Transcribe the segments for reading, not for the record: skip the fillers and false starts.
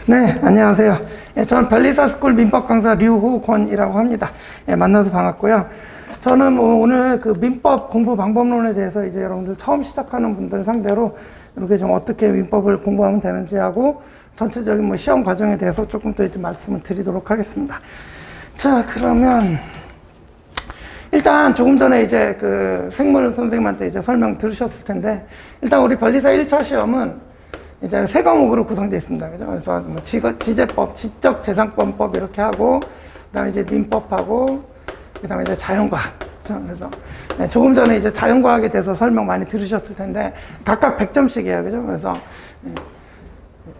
네, 안녕하세요. 저는 변리사스쿨 민법 강사 류호권이라고 합니다. 만나서 반갑고요. 저는 오늘 그 민법 공부 방법론에 대해서 이제 여러분들 처음 시작하는 분들 상대로 이렇게 좀 어떻게 민법을 공부하면 되는지 하고 전체적인 시험 과정에 대해서 조금 더 이제 말씀을 드리도록 하겠습니다. 자, 그러면 일단 조금 전에 이제 그 생물 선생님한테 이제 설명 들으셨을 텐데, 일단 우리 변리사 1차 시험은 이제 세 과목으로 구성되어 있습니다. 그죠? 그래서 지제법, 지적재산권법 이렇게 하고, 그 다음에 이제 민법하고, 그 다음에 이제 자연과학. 그래서 조금 전에 이제 자연과학에 대해서 설명 많이 들으셨을 텐데, 각각 100점씩이에요. 그죠? 그래서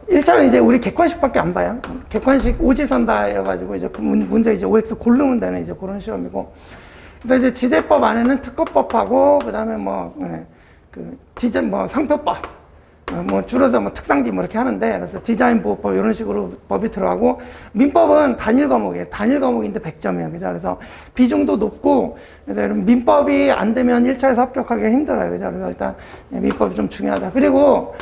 1차는 이제 우리 객관식밖에 안 봐요. 객관식 오지선다여가지고 이제 그 문제 이제 OX 고르면 되는 이제 그런 시험이고, 근데 이제 지제법 안에는 특허법하고, 그 다음에 상표법, 줄여서 특상지 이렇게 하는데, 그래서 디자인 보호법 이런 식으로 법이 들어가고, 민법은 단일 과목이에요. 단일 과목인데 100점이에요. 그죠? 그래서 비중도 높고, 그래서 민법이 안 되면 1차에서 합격하기가 힘들어요. 그죠? 그래서 일단 민법이 좀 중요하다. 그리고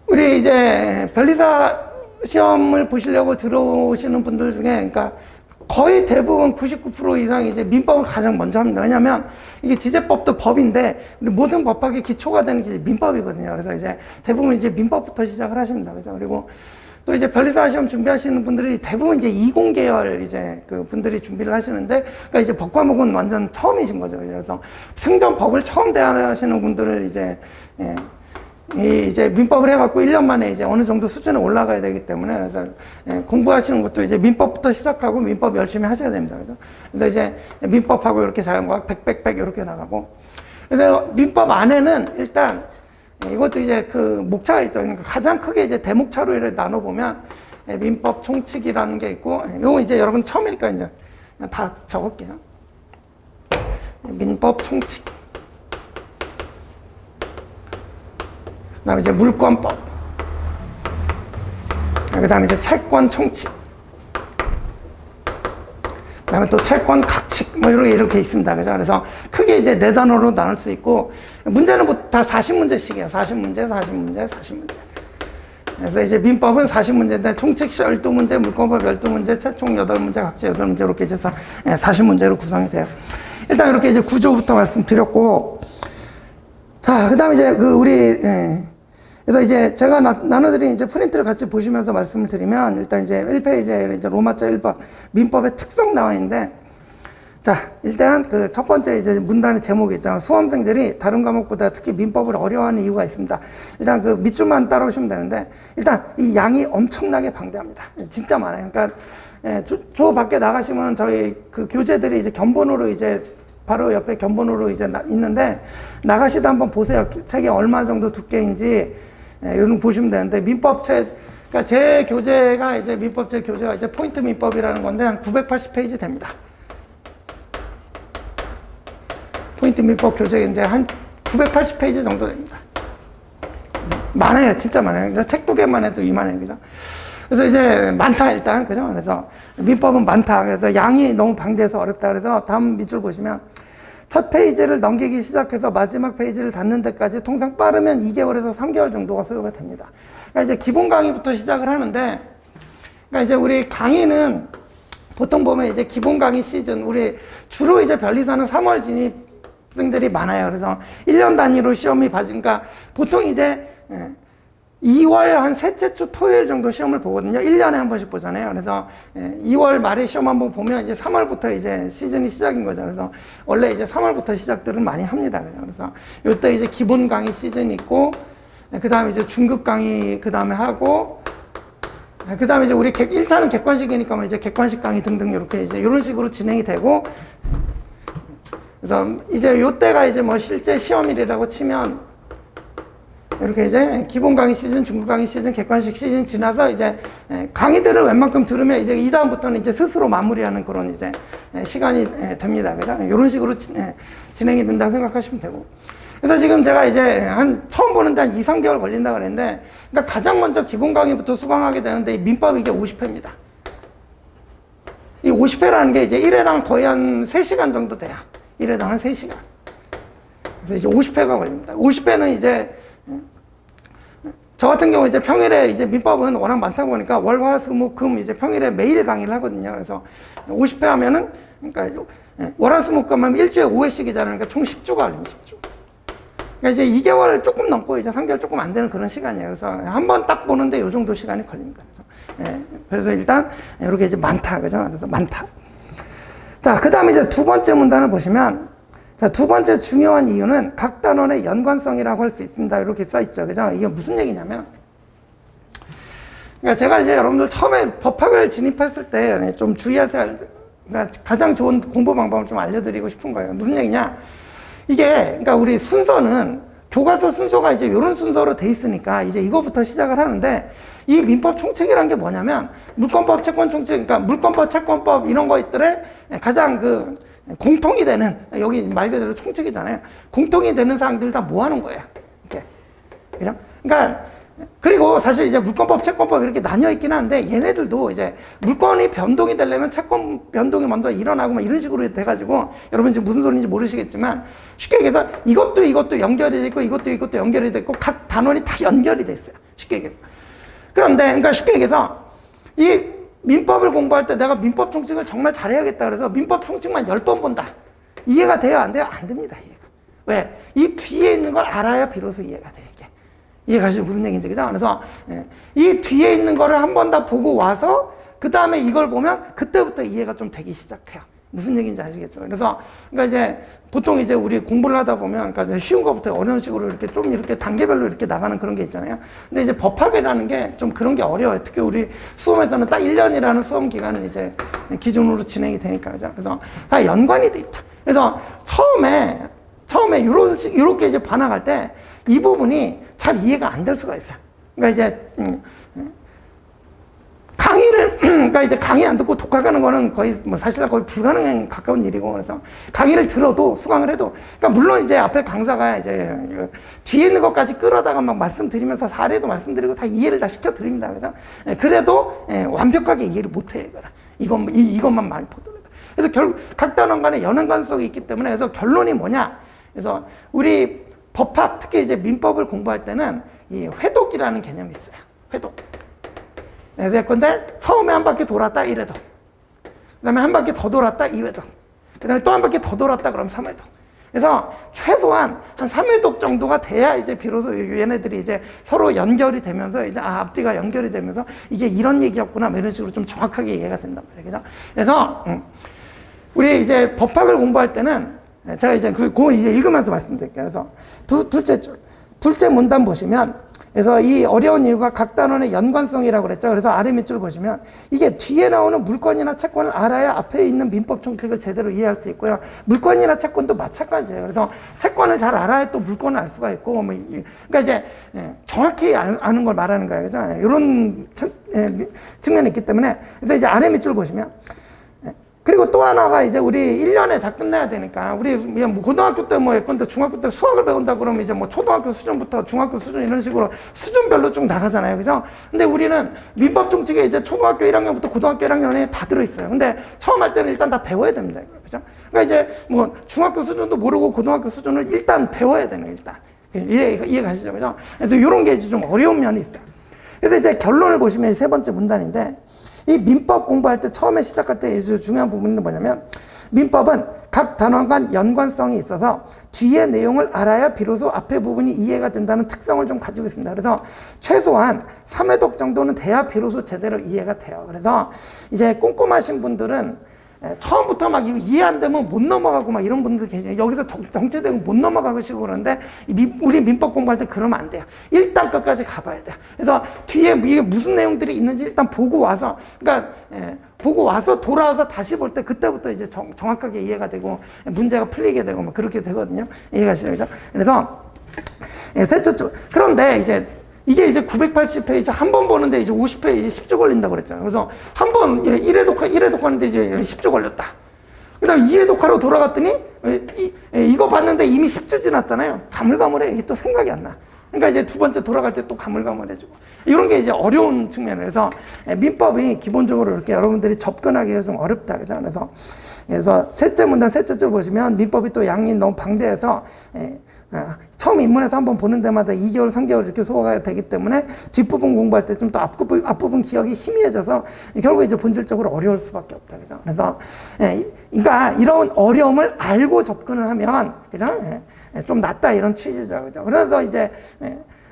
우리 이제 변리사 시험을 보시려고 들어오시는 분들 중에, 그러니까 거의 대부분 99% 이상이 이제 민법을 가장 먼저 합니다. 왜냐하면 이게 지제법도 법인데 모든 법학의 기초가 되는 게 민법이거든요. 그래서 이제 대부분 이제 민법부터 시작을 하십니다. 그죠? 그리고 또 이제 변리사 시험 준비하시는 분들이 대부분 이제 이공계열 이제 그 분들이 준비를 하시는데, 그러니까 이제 법 과목은 완전 처음이신 거죠. 그래서 생전 법을 처음 대하시는 분들을 이제 민법을 해갖고 1년 만에 이제 어느 정도 수준에 올라가야 되기 때문에, 그래서 공부하시는 것도 이제 민법부터 시작하고 민법 열심히 하셔야 됩니다. 그죠? 그래서 이제 민법하고 이렇게 자연과학 100 이렇게 나가고, 그래서 민법 안에는 일단 이것도 이제 그 목차가 있죠. 그러니까 가장 크게 이제 대목차로 이렇게 나눠보면 민법 총칙이라는 게 있고, 이거 이제 여러분 처음이니까 이제 다 적을게요. 민법 총칙. 그 다음에 이제 물권법. 그 다음에 이제 채권 총칙. 그 다음에 또 채권 각칙. 이렇게 있습니다. 그죠? 그래서 크게 이제 4단어로 나눌 수 있고, 문제는 다 40문제씩이에요. 40문제. 그래서 이제 민법은 40문제인데, 총칙 12문제, 물권법 12문제, 채총 8문제, 각칙 8문제, 이렇게 해서 40문제로 구성이 돼요. 일단 이렇게 이제 구조부터 말씀드렸고, 자, 그 다음에 이제 그래서 이제 제가 나눠드린 이제 프린트를 같이 보시면서 말씀을 드리면, 일단 이제 1페이지에 이제 로마자 1번 민법의 특성 나와 있는데, 자, 일단 그 첫 번째 이제 문단의 제목이 있잖아요. 수험생들이 다른 과목보다 특히 민법을 어려워하는 이유가 있습니다. 일단 그 밑줄만 따라오시면 되는데, 일단 이 양이 엄청나게 방대합니다. 진짜 많아요. 그러니까 저 밖에 나가시면 저희 그 교재들이 이제 견본으로 이제 바로 옆에 견본으로 이제 있는데, 나가시다 한번 보세요. 책이 얼마 정도 두께인지, 이런 거 보시면 되는데, 민법책, 그러니까 제 교재가 이제 민법책 교재가 이제 포인트 민법이라는 건데, 한 980페이지 됩니다. 포인트 민법 교재 이제 한 980페이지 정도 됩니다. 많아요. 진짜 많아요. 책 2개만 해도 이만해요. 그죠? 그래서 이제 많다, 일단. 그죠? 그래서 민법은 많다. 그래서 양이 너무 방대해서 어렵다. 그래서 다음 밑줄 보시면, 첫 페이지를 넘기기 시작해서 마지막 페이지를 닫는 데까지 통상 빠르면 2개월에서 3개월 정도가 소요가 됩니다. 그러니까 이제 기본 강의부터 시작을 하는데, 그러니까 이제 우리 강의는 보통 보면 이제 기본 강의 시즌, 우리 주로 이제 변리사는 3월 진입생들이 많아요. 그래서 1년 단위로 시험이 그러니까 보통 이제 2월 한 셋째 주 토요일 정도 시험을 보거든요. 1년에 한 번씩 보잖아요. 그래서 2월 말에 시험 한번 보면 이제 3월부터 이제 시즌이 시작인 거죠. 그래서 원래 이제 3월부터 시작들은 많이 합니다. 그래서 이때 이제 기본 강의 시즌이 있고, 그 다음에 이제 중급 강의 그 다음에 하고, 그 다음에 이제 우리 1차는 객관식이니까 이제 객관식 강의 등등 이렇게 이제 이런 식으로 진행이 되고, 그래서 이제 요때가 이제 실제 시험일이라고 치면, 이렇게 이제 기본 강의 시즌, 중급 강의 시즌, 객관식 시즌 지나서 이제 강의들을 웬만큼 들으면 이제 이 다음부터는 이제 스스로 마무리하는 그런 이제 시간이 됩니다. 그죠? 이런 식으로 진행이 된다고 생각하시면 되고. 그래서 지금 제가 이제 처음 보는데 한 2, 3개월 걸린다고 그랬는데, 그러니까 가장 먼저 기본 강의부터 수강하게 되는데, 이 민법 이게 50회입니다. 이 50회라는 게 이제 1회당 거의 한 3시간 정도 돼요. 1회당 한 3시간. 그래서 이제 50회가 걸립니다. 50회는 이제 저 같은 경우 이제 평일에 이제 민법은 워낙 많다 보니까 월, 화, 수, 목, 금 이제 평일에 매일 강의를 하거든요. 그래서 50회 하면은 그러니까 월, 화, 수, 목, 금 하면 일주일에 5회씩이잖아요. 그러니까 총 10주가 걸립니다. 10주. 그러니까 이제 2개월 조금 넘고 이제 3개월 조금 안 되는 그런 시간이에요. 그래서 한 번 딱 보는데 요 정도 시간이 걸립니다. 그래서 일단 이렇게 이제 많다. 그죠? 그래서 많다. 자, 그 다음에 이제 두 번째 문단을 보시면 자, 두 번째 중요한 이유는 각 단원의 연관성이라고 할 수 있습니다. 이렇게 써 있죠. 그죠? 이게 무슨 얘기냐면, 그러니까 제가 이제 여러분들 처음에 법학을 진입했을 때 좀 주의하셔야 할, 그러니까 가장 좋은 공부 방법을 좀 알려드리고 싶은 거예요. 무슨 얘기냐? 이게, 그러니까 우리 순서는 교과서 순서가 이제 이런 순서로 돼 있으니까 이제 이거부터 시작을 하는데 이 민법 총칙이라는 게 뭐냐면 물권법, 채권 총칙, 그러니까 물권법, 채권법 이런 것들의 가장 그 공통이 되는, 여기 말 그대로 총칙이잖아요. 공통이 되는 사항들 다 모아놓은 거예요. 이렇게. 그죠? 그러니까, 그리고 사실 이제 물권법, 채권법 이렇게 나뉘어 있긴 한데, 얘네들도 이제 물권이 변동이 되려면 채권 변동이 먼저 일어나고 막 이런 식으로 돼가지고, 여러분 지금 무슨 소리인지 모르시겠지만, 쉽게 얘기해서 이것도 연결이 돼 있고, 이것도 연결이 돼 있고, 각 단원이 다 연결이 돼 있어요. 쉽게 얘기해서. 그런데, 그러니까 쉽게 얘기해서, 이 민법을 공부할 때 내가 민법 총칙을 정말 잘해야겠다 그래서 민법 총칙만 10번 본다. 이해가 돼요? 안 돼요? 안 됩니다. 이해가. 왜? 이 뒤에 있는 걸 알아야 비로소 이해가 돼. 이게. 이해가시죠? 무슨 얘기인지. 그죠? 그래서 이 뒤에 있는 거를 한 번 다 보고 와서 그 다음에 이걸 보면 그때부터 이해가 좀 되기 시작해요. 무슨 얘기인지 아시겠죠? 그래서 그러니까 이제 보통 이제 우리 공부를 하다 보면 그러니까 쉬운 것부터 어려운 식으로 이렇게 좀 이렇게 단계별로 이렇게 나가는 그런 게 있잖아요. 근데 이제 법학이라는 게 좀 그런 게 어려워요. 특히 우리 수험에서는 딱 1년이라는 수험 기간은 이제 기준으로 진행이 되니까. 그죠? 그래서 다 연관이 돼 있다. 그래서 처음에 요렇게 이제 반항할 때 이 부분이 잘 이해가 안 될 수가 있어요. 그러니까 이제 강의를, 그러니까 이제 강의 안 듣고 독학하는 거는 거의, 사실상 거의 불가능에 가까운 일이고, 그래서 강의를 들어도, 수강을 해도, 그러니까 물론 이제 앞에 강사가 이제 뒤에 있는 것까지 끌어다가 막 말씀드리면서 사례도 말씀드리고 다 이해를 다 시켜드립니다. 그래서 그래도 완벽하게 이해를 못 해요. 이것만 많이 보더라고요. 그래서 결국 각 단원 간에 연관성이 있기 때문에 그래서 결론이 뭐냐? 그래서 우리 법학, 특히 이제 민법을 공부할 때는 이 회독이라는 개념이 있어요. 회독. 네, 근데 처음에 한 바퀴 돌았다 1회독, 그 다음에 한 바퀴 더 돌았다 2회독, 그 다음에 또 한 바퀴 더 돌았다 그럼 3회독. 그래서 최소한 한 3회독 정도가 돼야 이제 비로소 얘네들이 이제 서로 연결이 되면서 이제 앞뒤가 연결이 되면서 이게 이런 얘기였구나 이런 식으로 좀 정확하게 이해가 된단 말이에요. 그죠? 그래서 우리 이제 법학을 공부할 때는 제가 이제 그걸 이제 읽으면서 말씀드릴게요. 그래서 둘째 문단 보시면, 그래서 이 어려운 이유가 각 단원의 연관성이라고 그랬죠. 그래서 아래 밑줄 보시면 이게 뒤에 나오는 물권이나 채권을 알아야 앞에 있는 민법 총칙을 제대로 이해할 수 있고요. 물권이나 채권도 마찬가지예요. 그래서 채권을 잘 알아야 또 물권을 알 수가 있고, 그러니까 이제 정확히 아는 걸 말하는 거예요. 그죠? 이런 측면이 있기 때문에. 그래서 이제 아래 밑줄 보시면, 그리고 또 하나가 이제 우리 1년에 다 끝내야 되니까, 우리 뭐 고등학교 때 뭐 예컨대 중학교 때 수학을 배운다 그러면 이제 뭐 초등학교 수준부터 중학교 수준 이런 식으로 수준별로 쭉 나가잖아요. 그죠? 근데 우리는 민법 총칙에 이제 초등학교 1학년부터 고등학교 1학년에 다 들어있어요. 근데 처음 할 때는 일단 다 배워야 됩니다. 그죠? 그러니까 이제 뭐 중학교 수준도 모르고 고등학교 수준을 일단 배워야 되는, 일단. 이해가시죠? 그죠? 그래서 이런 게 이제 좀 어려운 면이 있어요. 그래서 이제 결론을 보시면 세 번째 문단인데, 이 민법 공부할 때 처음에 시작할 때 중요한 부분은 뭐냐면, 민법은 각 단원 간 연관성이 있어서 뒤에 내용을 알아야 비로소 앞에 부분이 이해가 된다는 특성을 좀 가지고 있습니다. 그래서 최소한 3회독 정도는 돼야 비로소 제대로 이해가 돼요. 그래서 이제 꼼꼼하신 분들은 처음부터 막 이해 안 되면 못 넘어가고 막 이런 분들 계세요. 여기서 정체되고 못 넘어가고 싶고 그러는데 우리 민법 공부할 때 그러면 안 돼요. 일단 끝까지 가봐야 돼요. 그래서 뒤에 이게 무슨 내용들이 있는지 일단 보고 와서, 그러니까 보고 와서 돌아와서 다시 볼 때 그때부터 이제 정확하게 이해가 되고 문제가 풀리게 되고 막 그렇게 되거든요. 이해가시죠? 그죠? 그래서 셋째 줄. 그런데 이게 이제 980페이지 한 번 보는데 이제 50페이지 10주 걸린다고 그랬잖아요. 그래서 한 번 1회독 하는데 이제 10주 걸렸다. 그 다음에 2회독하러 돌아갔더니 이거 봤는데 이미 10주 지났잖아요. 가물가물해. 이게 또 생각이 안 나. 그러니까 이제 두 번째 돌아갈 때 또 가물가물해지고. 이런 게 이제 어려운 측면에서 민법이 기본적으로 이렇게 여러분들이 접근하기가 좀 어렵다. 그죠? 그래서 그래서 셋째 문단 셋째 줄 보시면 민법이 또 양이 너무 방대해서 처음 입문해서 한번 보는 데마다 2개월, 3개월 이렇게 소화가 되기 때문에 뒷부분 공부할 때 좀 또 앞부분 기억이 희미해져서 결국 이제 본질적으로 어려울 수밖에 없다. 그죠? 그래서, 그러니까 이런 어려움을 알고 접근을 하면, 그죠? 좀 낫다 이런 취지죠. 그죠? 그래서 이제,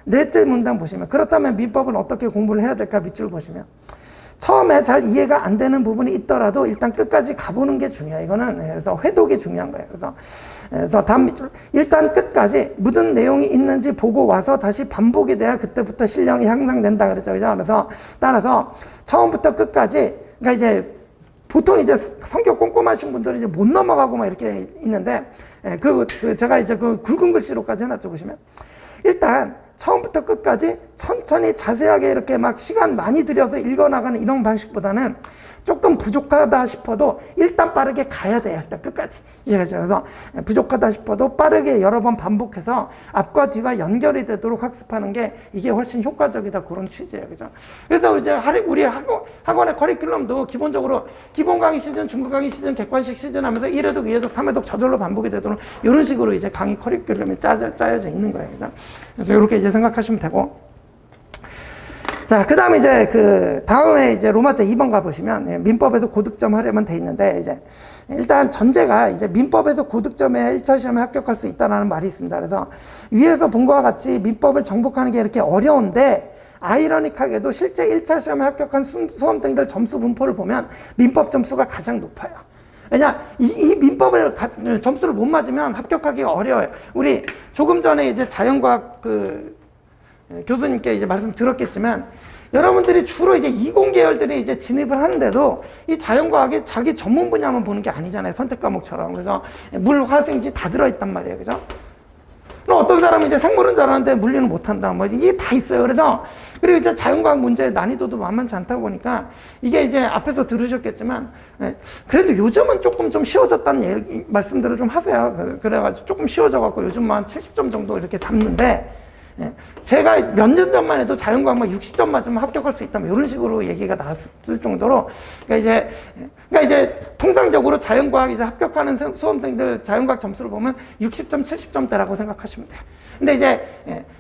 넷째 문단 보시면, 그렇다면 민법을 어떻게 공부를 해야 될까 밑줄 보시면, 처음에 잘 이해가 안 되는 부분이 있더라도 일단 끝까지 가보는 게 중요해요. 이거는 그래서 회독이 중요한 거예요. 그래서 다음 밑줄 일단 끝까지 무슨 내용이 있는지 보고 와서 다시 반복이 돼야 그때부터 실력이 향상된다 그랬죠. 그래서 따라서 처음부터 끝까지 그러니까 이제 보통 이제 성격 꼼꼼하신 분들은 이제 못 넘어가고 막 이렇게 있는데 제가 이제 그 굵은 글씨로까지 해놨죠. 보시면 일단 처음부터 끝까지 천천히 자세하게 이렇게 막 시간 많이 들여서 읽어나가는 이런 방식보다는 조금 부족하다 싶어도 일단 빠르게 가야 돼요. 일단 끝까지. 그래서 부족하다 싶어도 빠르게 여러 번 반복해서 앞과 뒤가 연결이 되도록 학습하는 게 이게 훨씬 효과적이다. 그런 취지예요. 그죠? 그래서 이제 우리 학원의 커리큘럼도 기본적으로 기본 강의 시즌, 중급 강의 시즌, 객관식 시즌 하면서 1회독, 2회독, 3회독 저절로 반복이 되도록 이런 식으로 이제 강의 커리큘럼이 짜여져 있는 거예요. 그죠? 그래서 이렇게 이제 생각하시면 되고. 자, 그 다음에 이제 다음에 이제 로마자 2번 가보시면, 민법에서 고득점 하려면 돼 있는데, 이제, 일단 전제가 이제 민법에서 고득점에 1차 시험에 합격할 수 있다는 말이 있습니다. 그래서 위에서 본 것과 같이 민법을 정복하는 게 이렇게 어려운데, 아이러닉하게도 실제 1차 시험에 합격한 수험생들 점수 분포를 보면 민법 점수가 가장 높아요. 왜냐, 이 민법을 점수를 못 맞으면 합격하기가 어려워요. 우리 조금 전에 이제 자연과학 교수님께 이제 말씀 들었겠지만, 여러분들이 주로 이제 이공 계열들이 이제 진입을 하는데도 이 자연과학이 자기 전문 분야만 보는 게 아니잖아요. 선택 과목처럼. 그래서 물, 화, 생지 다 들어있단 말이에요. 그죠? 그럼 어떤 사람은 이제 생물은 잘하는데 물리는 못한다. 뭐 이게 다 있어요. 그래서 그리고 이제 자연과학 문제의 난이도도 만만치 않다 보니까 이게 이제 앞에서 들으셨겠지만 그래도 요즘은 조금 좀 쉬워졌다는 말씀들을 좀 하세요. 그래가지고 조금 쉬워져갖고 요즘만 한 70점 정도 이렇게 잡는데 제가 몇 년 전만 해도 자연과학만 60점 맞으면 합격할 수 있다면 이런 식으로 얘기가 나왔을 정도로 그러니까 이제 통상적으로 자연과학 이제 합격하는 수험생들 자연과학 점수를 보면 60점, 70점대라고 생각하시면 돼요. 근데 이제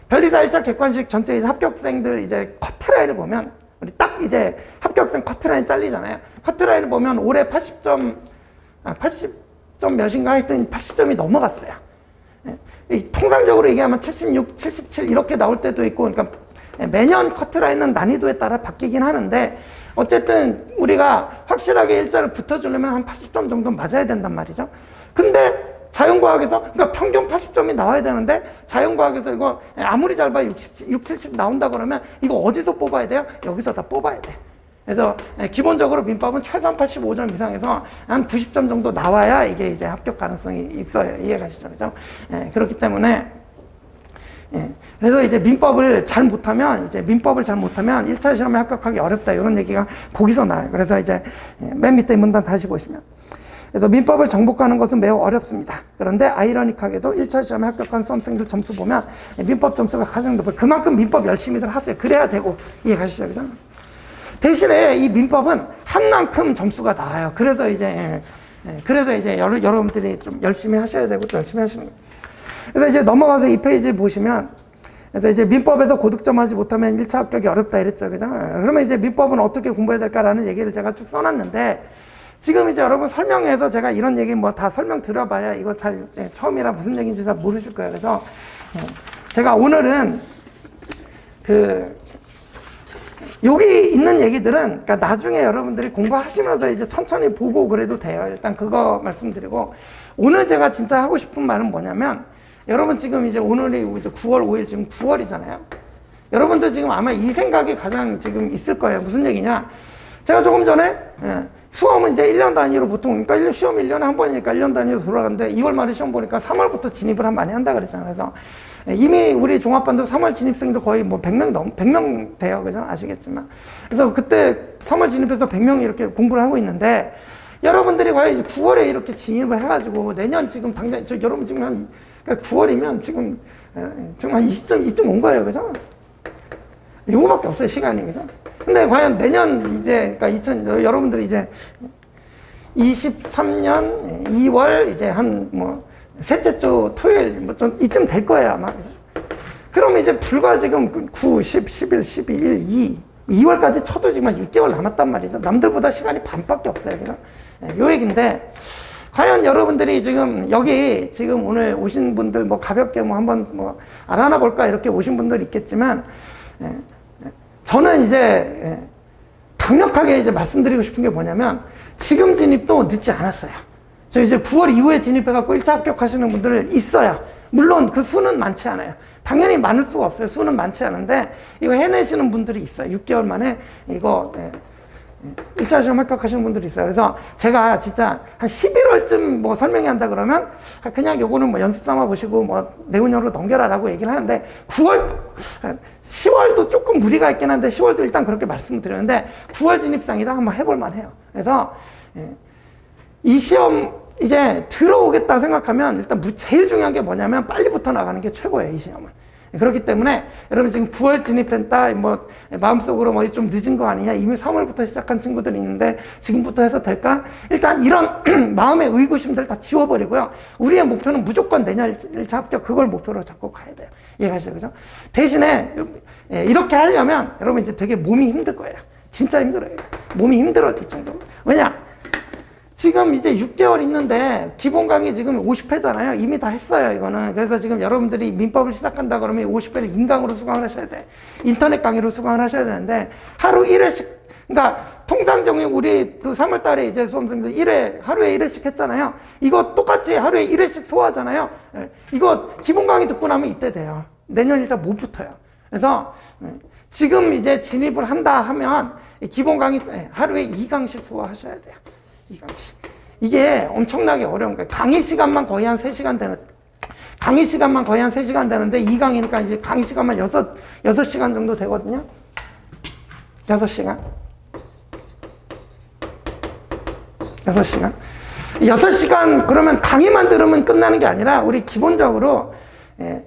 변리사 1차 객관식 전체 이제 합격생들 이제 커트라인을 보면 우리 딱 이제 합격생 커트라인 잘리잖아요. 커트라인을 보면 올해 80점 몇인가 하여튼 80점이 넘어갔어요. 통상적으로 얘기하면 76, 77 이렇게 나올 때도 있고 그러니까 매년 커트라인은 난이도에 따라 바뀌긴 하는데 어쨌든 우리가 확실하게 일자를 붙어주려면 한 80점 정도 맞아야 된단 말이죠. 근데 자연과학에서 그러니까 평균 80점이 나와야 되는데 자연과학에서 이거 아무리 잘 봐야 60, 70 나온다 그러면 이거 어디서 뽑아야 돼요? 여기서 다 뽑아야 돼. 그래서 기본적으로 민법은 최소한 85점 이상에서 한 90점 정도 나와야 이게 이제 합격 가능성이 있어요. 이해가시죠? 그죠? 그렇기 때문에 그래서 이제 민법을 잘 못하면 1차 시험에 합격하기 어렵다 이런 얘기가 거기서 나와요. 그래서 이제 맨 밑에 문단 다시 보시면 그래서 민법을 정복하는 것은 매우 어렵습니다. 그런데 아이러닉하게도 1차 시험에 합격한 수험생들 점수 보면 민법 점수가 가장 높아요. 그만큼 민법 열심히들 하세요. 그래야 되고 이해가시죠? 그죠? 대신에 이 민법은 한 만큼 점수가 나와요. 그래서 이제 여러분들이 좀 열심히 하셔야 되고 또 열심히 하시는 거예요. 그래서 이제 넘어가서 이 페이지 보시면 그래서 이제 민법에서 고득점 하지 못하면 1차 합격이 어렵다 이랬죠. 그죠? 그러면 이제 민법은 어떻게 공부해야 될까라는 얘기를 제가 쭉 써놨는데 지금 이제 여러분 설명해서 제가 이런 얘기 뭐 다 설명 들어봐야 이거 잘 처음이라 무슨 얘기인지 잘 모르실 거예요. 그래서 제가 오늘은 여기 있는 얘기들은 그러니까 나중에 여러분들이 공부하시면서 이제 천천히 보고 그래도 돼요. 일단 그거 말씀드리고 오늘 제가 진짜 하고 싶은 말은 뭐냐면 여러분 지금 이제 오늘이 이제 9월 5일 지금 9월이잖아요. 여러분들 지금 아마 이 생각이 가장 지금 있을 거예요. 무슨 얘기냐? 제가 조금 전에 수험은 이제 1년 단위로 보통 그러니까 시험 1년에 한 번이니까 1년 단위로 돌아가는데 2월 말에 시험 보니까 3월부터 진입을 많이 한다 그랬잖아요. 그래서 이미 우리 종합반도 3월 진입생도 거의 뭐 100명 돼요. 그죠? 아시겠지만. 그래서 그때 3월 진입해서 100명이 이렇게 공부를 하고 있는데 여러분들이 과연 이제 9월에 이렇게 진입을 해가지고 내년 지금 당장 여러분 지금 한 그러니까 9월이면 지금 한 20점 온 거예요. 그죠? 요거밖에 없어요. 시간이. 그죠? 근데 과연 내년 이제 그러니까 여러분들이 이제 23년 2월 이제 한 뭐 셋째 주 토요일 뭐 좀 이쯤 될 거예요 아마. 그러면 이제 불과 지금 9, 10, 11, 12, 2월까지 쳐도 지금 6개월 남았단 말이죠. 남들보다 시간이 반밖에 없어요. 그죠? 요 얘기인데, 과연 여러분들이 지금 여기 지금 오늘 오신 분들 뭐 가볍게 뭐 한번 뭐 알아나 볼까 이렇게 오신 분들 있겠지만, 저는 이제 강력하게 이제 말씀드리고 싶은 게 뭐냐면, 지금 진입도 늦지 않았어요. 저 이제 9월 이후에 진입해갖고 1차 합격하시는 분들 있어요. 물론 그 수는 많지 않아요. 당연히 많을 수가 없어요. 수는 많지 않은데 이거 해내시는 분들이 있어요. 6개월 만에 이거 1차 시험 합격하시는 분들이 있어요. 그래서 제가 진짜 한 11월쯤 뭐 설명회 한다 그러면 그냥 요거는 뭐 연습 삼아 보시고 뭐 내후년으로 넘겨라라고 얘기를 하는데 10월도 조금 무리가 있긴 한데 10월도 일단 그렇게 말씀드렸는데 9월 진입상이다 한번 해볼 만해요. 그래서 이 시험 이제 들어오겠다 생각하면 일단 제일 중요한 게 뭐냐면 빨리 붙어 나가는 게 최고예요, 이 시험은. 그렇기 때문에 여러분 지금 9월 진입했다, 뭐 마음속으로 뭐 좀 늦은 거 아니냐, 이미 3월부터 시작한 친구들이 있는데 지금부터 해서 될까? 일단 이런 마음의 의구심들 다 지워버리고요. 우리의 목표는 무조건 내년 1차 합격, 그걸 목표로 잡고 가야 돼요. 이해가시죠? 그죠? 대신에 이렇게 하려면 여러분 이제 되게 몸이 힘들 거예요. 진짜 힘들어요. 몸이 힘들어질 정도로. 왜냐? 지금 이제 6개월 있는데 기본 강의 지금 50회잖아요. 이미 다 했어요, 이거는. 그래서 지금 여러분들이 민법을 시작한다 그러면 50회를 인강으로 수강을 하셔야 돼. 인터넷 강의로 수강을 하셔야 되는데 하루 1회씩, 그러니까 통상적인 우리 그 3월 달에 이제 수험생들 하루에 1회씩 했잖아요. 이거 똑같이 하루에 1회씩 소화하잖아요. 이거 기본 강의 듣고 나면 이때 돼요. 내년 1차 못 붙어요. 그래서 지금 이제 진입을 한다 하면 기본 강의 하루에 2강씩 소화하셔야 돼요. 2강씩. 이게 엄청나게 어려운 거예요. 강의 시간만 거의 한 3시간 되는데 2강이니까 이제 강의 시간만 6시간 정도 되거든요. 6시간. 6시간 그러면 강의만 들으면 끝나는 게 아니라 우리 기본적으로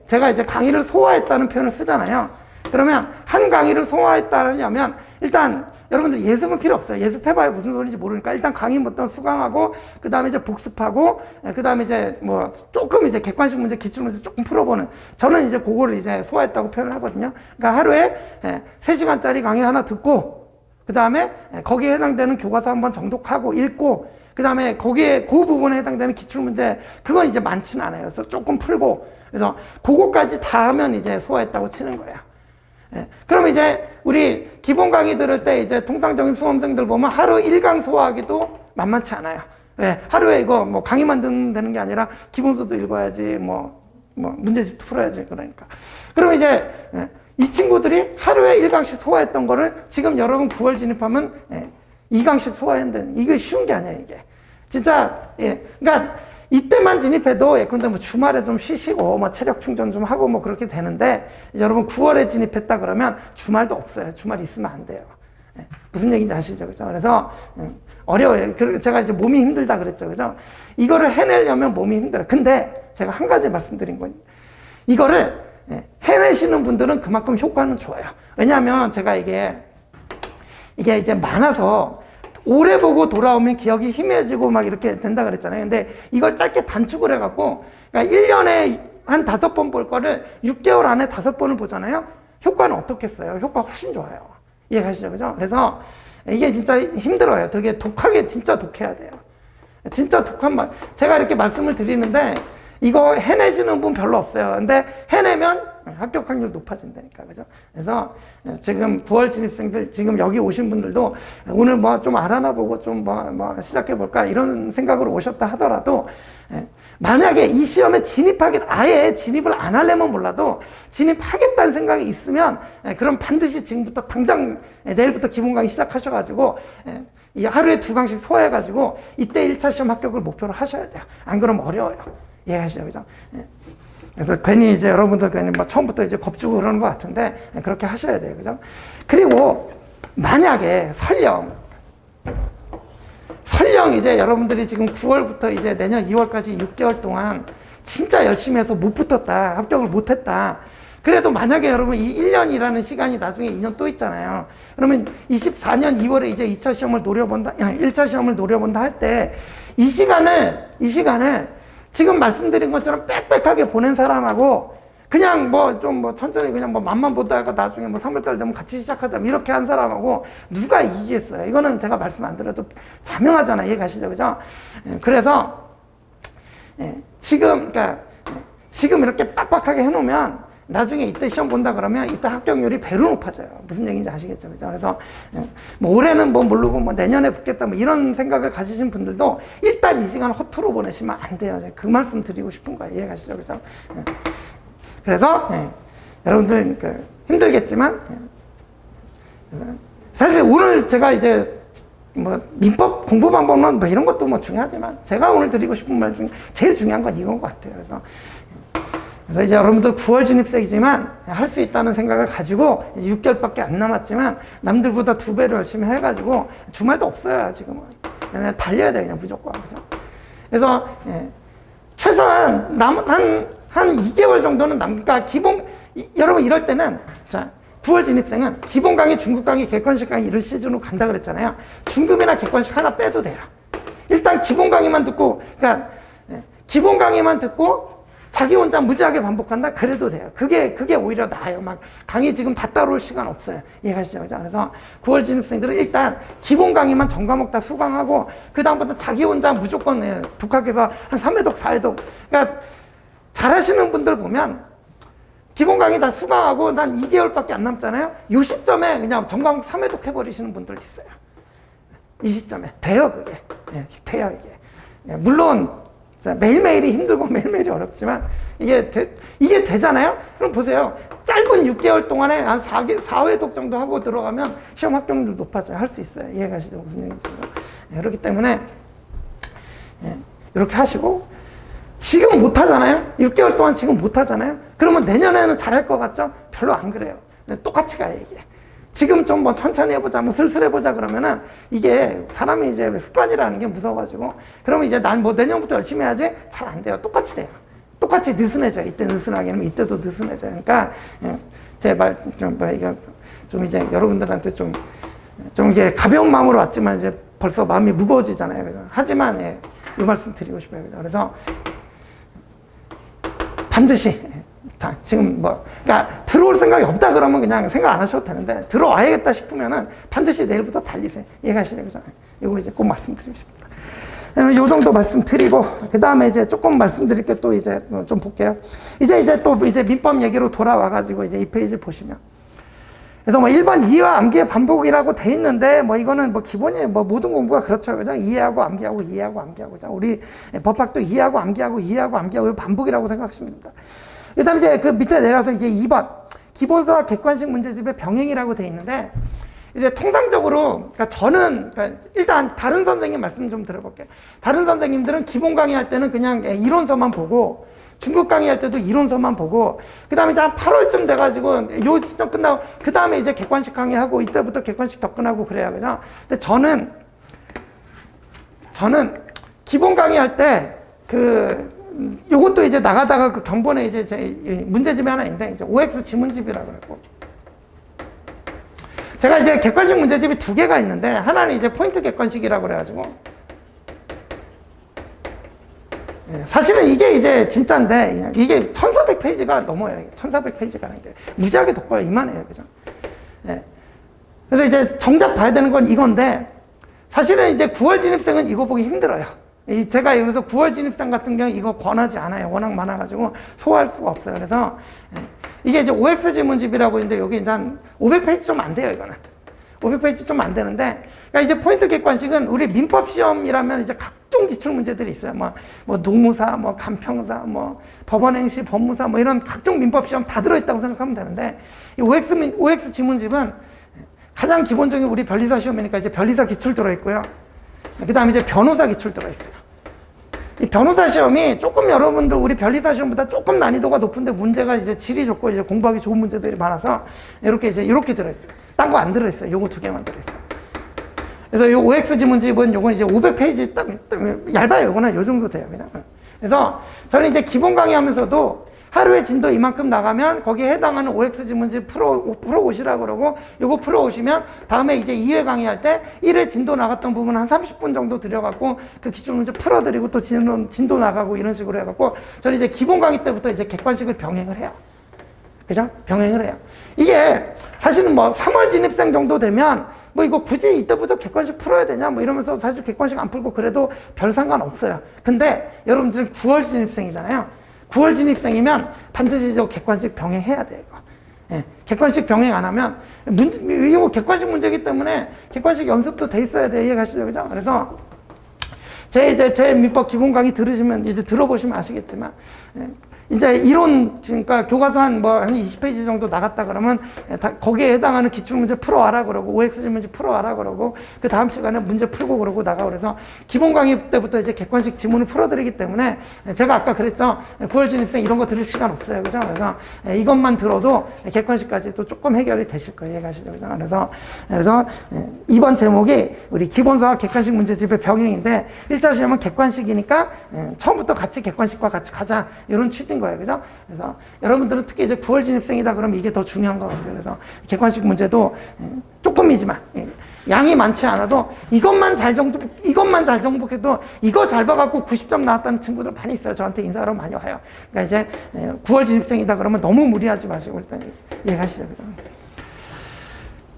제가 이제 강의를 소화했다는 표현을 쓰잖아요. 그러면 한 강의를 소화했다 하려면 일단 여러분들 예습은 필요 없어요. 예습해봐야 무슨 소리인지 모르니까 일단 강의부터 수강하고 그 다음에 이제 복습하고 그 다음에 이제 뭐 조금 이제 객관식 문제, 기출문제 조금 풀어보는, 저는 이제 그거를 이제 소화했다고 표현을 하거든요. 그러니까 하루에 3시간짜리 강의 하나 듣고 그 다음에 거기에 해당되는 교과서 한번 정독하고 읽고 그 다음에 거기에 그 부분에 해당되는 기출문제, 그건 이제 많지는 않아요. 그래서 조금 풀고, 그래서 그거까지 다 하면 이제 소화했다고 치는 거예요. 그럼 이제 우리 기본 강의 들을 때 이제 통상적인 수험생들 보면 하루 1강 소화하기도 만만치 않아요. 하루에 이거 뭐 강의만 듣는 되는 게 아니라 기본서도 읽어야지, 뭐 문제집도 풀어야지, 그러니까. 그럼 이제 이 친구들이 하루에 1강씩 소화했던 거를 지금 여러분 9월 진입하면 2강씩 소화해야 되는, 이게 쉬운 게 아니에요, 이게. 진짜, 그러니까 이때만 진입해도 근데 뭐 주말에 좀 쉬시고 뭐 체력 충전 좀 하고 뭐 그렇게 되는데, 여러분 9월에 진입했다 그러면 주말도 없어요. 주말 있으면 안 돼요. 무슨 얘기인지 아시죠? 그죠? 그래서 어려워요. 그리고 제가 이제 몸이 힘들다 그랬죠. 그죠? 이거를 해내려면 몸이 힘들어요. 근데 제가 한 가지 말씀드린 거예요. 이거를 해내시는 분들은 그만큼 효과는 좋아요. 왜냐하면 제가 이게 이제 많아서 오래 보고 돌아오면 기억이 희미해지고 막 이렇게 된다 그랬잖아요. 근데 이걸 짧게 단축을 해갖고, 그러니까 1년에 한 5번 볼 거를 6개월 안에 5번을 보잖아요. 효과는 어떻겠어요? 효과 훨씬 좋아요. 이해가시죠? 그죠? 그래서 이게 진짜 힘들어요. 되게 독하게, 진짜 독해야 돼요. 진짜 독한 말. 제가 이렇게 말씀을 드리는데 이거 해내시는 분 별로 없어요. 근데 해내면 합격 확률 높아진다니까. 그죠? 그래서 지금 9월 진입생들, 지금 여기 오신 분들도 오늘 뭐 좀 알아나 보고 좀 뭐 시작해 볼까 이런 생각으로 오셨다 하더라도, 만약에 이 시험에 아예 진입을 안 하려면 몰라도 진입하겠다는 생각이 있으면 그럼 반드시 지금부터 당장 내일부터 기본 강의 시작하셔가지고 이 하루에 2강씩 소화해가지고 이때 1차 시험 합격을 목표로 하셔야 돼요. 안 그러면 어려워요. 이해하시죠? 그죠? 그래서 괜히 이제 여러분들 괜히 뭐 처음부터 이제 겁주고 그러는 것 같은데 그렇게 하셔야 돼요. 그죠? 그리고 만약에 설령 이제 여러분들이 지금 9월부터 이제 내년 2월까지 6개월 동안 진짜 열심히 해서 못 붙었다, 합격을 못 했다. 그래도 만약에 여러분 이 1년이라는 시간이 나중에 2년 또 있잖아요. 그러면 24년 2월에 이제 2차 시험을 노려본다, 1차 시험을 노려본다 할 때 이 시간을 지금 말씀드린 것처럼 빽빽하게 보낸 사람하고 그냥 천천히 그냥 맘만 보다가 나중에 3월달 되면 같이 시작하자 이렇게 한 사람하고 누가 이기겠어요? 이거는 제가 말씀 안 드려도 자명하잖아요. 이해가시죠? 그죠? 그래서 지금 이렇게 빡빡하게 해놓으면 나중에 이때 시험 본다 그러면 이때 합격률이 배로 높아져요. 무슨 얘기인지 아시겠죠? 그죠? 그래서 올해는 모르고 내년에 붙겠다 이런 생각을 가지신 분들도 일단 이 시간 허투루 보내시면 안 돼요. 그 말씀 드리고 싶은 거예요. 이해가시죠? 그죠? 그래서 여러분들 힘들겠지만 사실 오늘 제가 이제 민법 공부 방법론 이런 것도 중요하지만 제가 오늘 드리고 싶은 말 중에 제일 중요한 건 이건 것 같아요. 그래서 이제 여러분들 9월 진입생이지만 할 수 있다는 생각을 가지고 이제 6개월밖에 안 남았지만 남들보다 2배로 열심히 해가지고 주말도 없어요. 지금은 그냥 달려야 돼 그냥 무조건. 그죠? 그래서 최소한 한 2개월 정도는 그러니까 여러분 이럴 때는 자 9월 진입생은 기본 강의, 중급 강의, 객관식 강의 이런 시즌으로 간다 그랬잖아요. 중급이나 객관식 하나 빼도 돼요. 일단 기본 강의만 듣고 그러니까 기본 강의만 듣고 자기 혼자 무지하게 반복한다? 그래도 돼요. 그게 오히려 나아요. 강의 지금 다 따라올 시간 없어요. 이해가시죠? 그래서 9월 진입생들은 일단 기본 강의만 전 과목 다 수강하고, 그다음부터 자기 혼자 무조건 독학해서 한 3회독, 4회독. 그러니까 잘하시는 분들 보면 기본 강의 다 수강하고 난 2개월밖에 안 남잖아요. 이 시점에 그냥 전 과목 3회독 해버리시는 분들 있어요. 이 시점에. 돼요, 그게. 돼요, 이게. 물론, 매일매일이 힘들고 매일매일이 어렵지만 이게 되잖아요? 그럼 보세요. 짧은 6개월 동안에 한 4회독 정도 하고 들어가면 시험 합격률 높아져요. 할 수 있어요. 이해가시죠? 무슨 얘기인지. 그렇기 때문에 이렇게 하시고 지금 못하잖아요? 6개월 동안 지금 못하잖아요? 그러면 내년에는 잘할 것 같죠? 별로 안 그래요. 똑같이 가요, 이게. 지금 좀 천천히 해보자, 슬슬 해보자 그러면은 이게 사람이 이제 습관이라는 게 무서워가지고 그러면 이제 난 내년부터 열심히 해야지 잘 안 돼요. 똑같이 돼요. 똑같이 느슨해져요. 이때 느슨하게 하면 이때도 느슨해져요. 그러니까 제 말 좀 이제 여러분들한테 좀 이게 가벼운 마음으로 왔지만 이제 벌써 마음이 무거워지잖아요. 하지만 이 말씀 드리고 싶어요. 그래서 반드시 지금 그러니까 들어올 생각이 없다 그러면 그냥 생각 안 하셔도 되는데 들어와야겠다 싶으면은 반드시 내일부터 달리세요. 이해가시죠? 그죠? 이거 이제 꼭 말씀드리고 싶습니다. 요 정도 말씀드리고 그 다음에 이제 조금 말씀드릴 게 또 이제 좀 볼게요. 이제 또 민법 얘기로 돌아와가지고 이제 이 페이지 보시면 그래서 1번 이해와 암기의 반복이라고 돼 있는데 이거는 기본이에요. 모든 공부가 그렇죠. 그죠? 이해하고 암기하고 이해하고 암기하고. 그죠? 우리 법학도 이해하고 암기하고 이해하고 암기하고 반복이라고 생각하시면 됩니다. 그 다음에 이제 그 밑에 내려서 이제 2번. 기본서와 객관식 문제집의 병행이라고 돼 있는데, 이제 통상적으로, 그러니까 일단 다른 선생님 말씀 좀 들어볼게요. 다른 선생님들은 기본 강의할 때는 그냥 이론서만 보고, 중급 강의할 때도 이론서만 보고, 그 다음에 이제 한 8월쯤 돼가지고, 요 시점 끝나고, 그 다음에 이제 객관식 강의하고, 이때부터 객관식 접근하고 그래요. 그죠? 근데 저는 기본 강의할 때, 요것도 이제 나가다가 그 견본에 이제 제 문제집이 하나 있는데, 이제 OX 지문집이라고 그러고. 제가 이제 객관식 문제집이 2개가 있는데, 하나는 이제 포인트 객관식이라고 그래가지고. 사실은 이게 이제 진짜인데, 이게 1400페이지가 넘어요. 1400페이지가 아닌데. 무지하게 독고요. 이만해요. 그죠? 그래서 이제 정작 봐야 되는 건 이건데, 사실은 이제 9월 진입생은 이거 보기 힘들어요. 제가 여기서 9월 진입생 같은 경우 이거 권하지 않아요. 워낙 많아가지고 소화할 수가 없어요. 그래서 이게 이제 OX 지문집이라고 있는데 여기 이제 한 500페이지 좀 안 돼요. 이거는 500페이지 좀 안 되는데, 그러니까 이제 포인트 객관식은 우리 민법 시험이라면 이제 각종 기출 문제들이 있어요. 뭐 노무사, 간평사, 법원행시, 법무사, 이런 각종 민법 시험 다 들어있다고 생각하면 되는데, 이 OX 지문집은 가장 기본적인 우리 변리사 시험이니까 이제 변리사 기출 들어있고요. 그 다음에 이제 변호사 기출 들어있어요. 이 변호사 시험이 조금 여러분들 우리 변리사 시험보다 조금 난이도가 높은데 문제가 이제 질이 좋고 이제 공부하기 좋은 문제들이 많아서 이렇게 들어있어요. 딴 거 안 들어있어요. 요거 2개만 들어있어요. 그래서 요 OX 지문집은 요건 이제 500페이지 딱 얇아요. 요거는 요 정도 돼요. 그냥. 그래서 저는 이제 기본 강의 하면서도 하루에 진도 이만큼 나가면 거기에 해당하는 OX 지문지 풀어오시라고 그러고 요거 풀어오시면 다음에 이제 2회 강의할 때 1회 진도 나갔던 부분 한 30분 정도 들여갖고 그 기출문제 풀어드리고 또 진도 나가고 이런 식으로 해갖고 저는 이제 기본 강의 때부터 이제 객관식을 병행을 해요. 그죠? 병행을 해요. 이게 사실은 뭐 3월 진입생 정도 되면 뭐 이거 굳이 이때부터 객관식 풀어야 되냐 뭐 이러면서 사실 객관식 안 풀고 그래도 별 상관 없어요. 근데 여러분들 9월 진입생이잖아요. 9월 진입생이면 반드시 저 객관식 병행해야 돼요, 이거. 예, 객관식 병행 안 하면 이거 객관식 문제이기 때문에 객관식 연습도 돼 있어야 돼. 이해가시죠? 그죠? 그래서 제 민법 기본 강의 들으시면 이제 들어보시면 아시겠지만 이제 이론, 그러니까 교과서 한 20페이지 정도 나갔다 그러면 거기에 해당하는 기출문제 풀어와라 그러고 OX 지문지 풀어와라 그러고 그 다음 시간에 문제 풀고 그러고 나가. 그래서 기본 강의 때부터 이제 객관식 지문을 풀어드리기 때문에 제가 아까 그랬죠. 9월 진입생 이런 거 들을 시간 없어요. 그죠? 그래서 이것만 들어도 객관식까지 또 조금 해결이 되실 거예요. 이해가시죠? 그죠? 그래서 이번 제목이 우리 기본서와 객관식 문제집의 병행인데 1차 시험은 객관식이니까 처음부터 같이 객관식과 같이 가자. 이런 취지 거예요. 그죠? 그래서 여러분들은 특히 이제 9월 진입생이다 그러면 이게 더 중요한 것 같아요. 그래서 객관식 문제도 조금이지만 양이 많지 않아도 이것만 잘 정복해도 이거 잘 봐갖고 90점 나왔다는 친구들 많이 있어요. 저한테 인사하러 많이 와요. 그러니까 이제 9월 진입생이다 그러면 너무 무리하지 마시고 일단 이해하시죠. 그죠?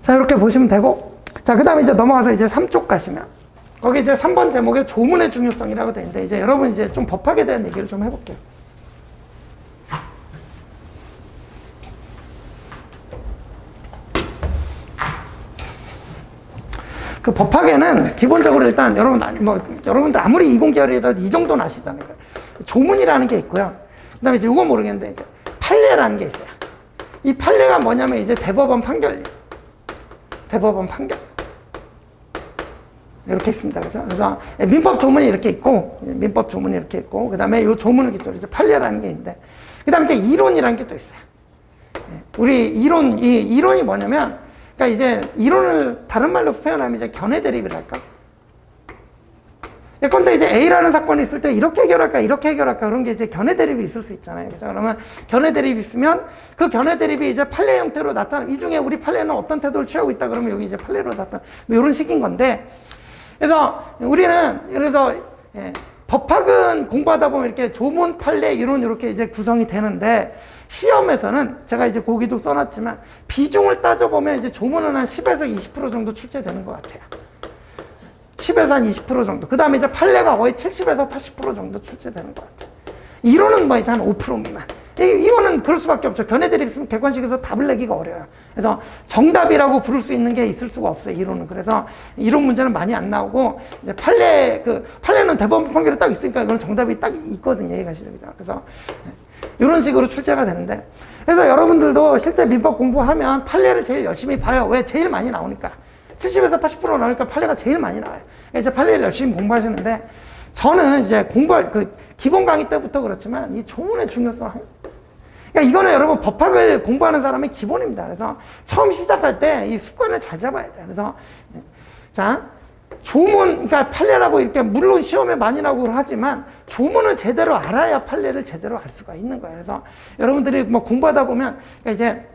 자, 이렇게 보시면 되고, 자, 그 다음에 이제 넘어가서 이제 3쪽 가시면 거기 이제 3번 제목에 조문의 중요성이라고 되어 있는데 이제 여러분 이제 좀 법학에 대한 얘기를 좀 해볼게요. 그 법학에는 기본적으로 일단 여러분들 아무리 이공계열이라도 이 정도는 아시잖아요. 조문이라는 게 있고요. 그 다음에 이제 이거 모르겠는데 이제 판례라는 게 있어요. 이 판례가 뭐냐면 이제 대법원 판결이에요. 대법원 판결. 이렇게 있습니다. 그죠? 그래서 민법 조문이 이렇게 있고, 그 다음에 이 조문을 기초로 이제 판례라는 게 있는데, 그 다음에 이제 이론이라는 게 또 있어요. 우리 이론이 뭐냐면, 그러니까 이제 이론을 다른 말로 표현하면 이제 견해 대립이랄까? 예컨대 이제 A라는 사건이 있을 때 이렇게 해결할까 그런 게 이제 견해 대립이 있을 수 있잖아요. 그래서 그러면 견해 대립이 있으면 그 견해 대립이 이제 판례 형태로 나타나는, 이 중에 우리 판례는 어떤 태도를 취하고 있다 그러면 여기 이제 판례로 나타나는 뭐 이런 식인 건데, 그래서 우리는 법학은 공부하다 보면 이렇게 조문, 판례, 이론 이렇게 이제 구성이 되는데 시험에서는 제가 이제 거기도 써놨지만 비중을 따져보면 이제 조문은 한 10에서 20% 정도 출제되는 것 같아요. 10에서 한 20% 정도. 그 다음에 이제 판례가 거의 70에서 80% 정도 출제되는 것 같아요. 이론은 뭐 이제 한 5% 미만. 이거는 그럴 수밖에 없죠. 견해 대립 있으면 객관식에서 답을 내기가 어려워요. 그래서 정답이라고 부를 수 있는 게 있을 수가 없어요. 이론은. 그래서 이론 문제는 많이 안 나오고 이제 판례는 대법원 판결이 딱 있으니까 이거는 정답이 딱 있거든요. 이해가시죠? 그래서 이런 식으로 출제가 되는데, 그래서 여러분들도 실제 민법 공부하면 판례를 제일 열심히 봐요. 왜? 제일 많이 나오니까. 70에서 80% 나오니까 판례가 제일 많이 나와요. 이제 판례를 열심히 공부하시는데, 저는 이제 기본 강의 때부터 그렇지만 이 조문의 중요성, 그러니까 이거는 여러분 법학을 공부하는 사람의 기본입니다. 그래서 처음 시작할 때 이 습관을 잘 잡아야 돼요. 그래서 자, 조문, 그러니까 판례라고 이렇게 물론 시험에 많이 나오고 하지만 조문을 제대로 알아야 판례를 제대로 알 수가 있는 거예요. 그래서 여러분들이 뭐 공부하다 보면, 그러니까 이제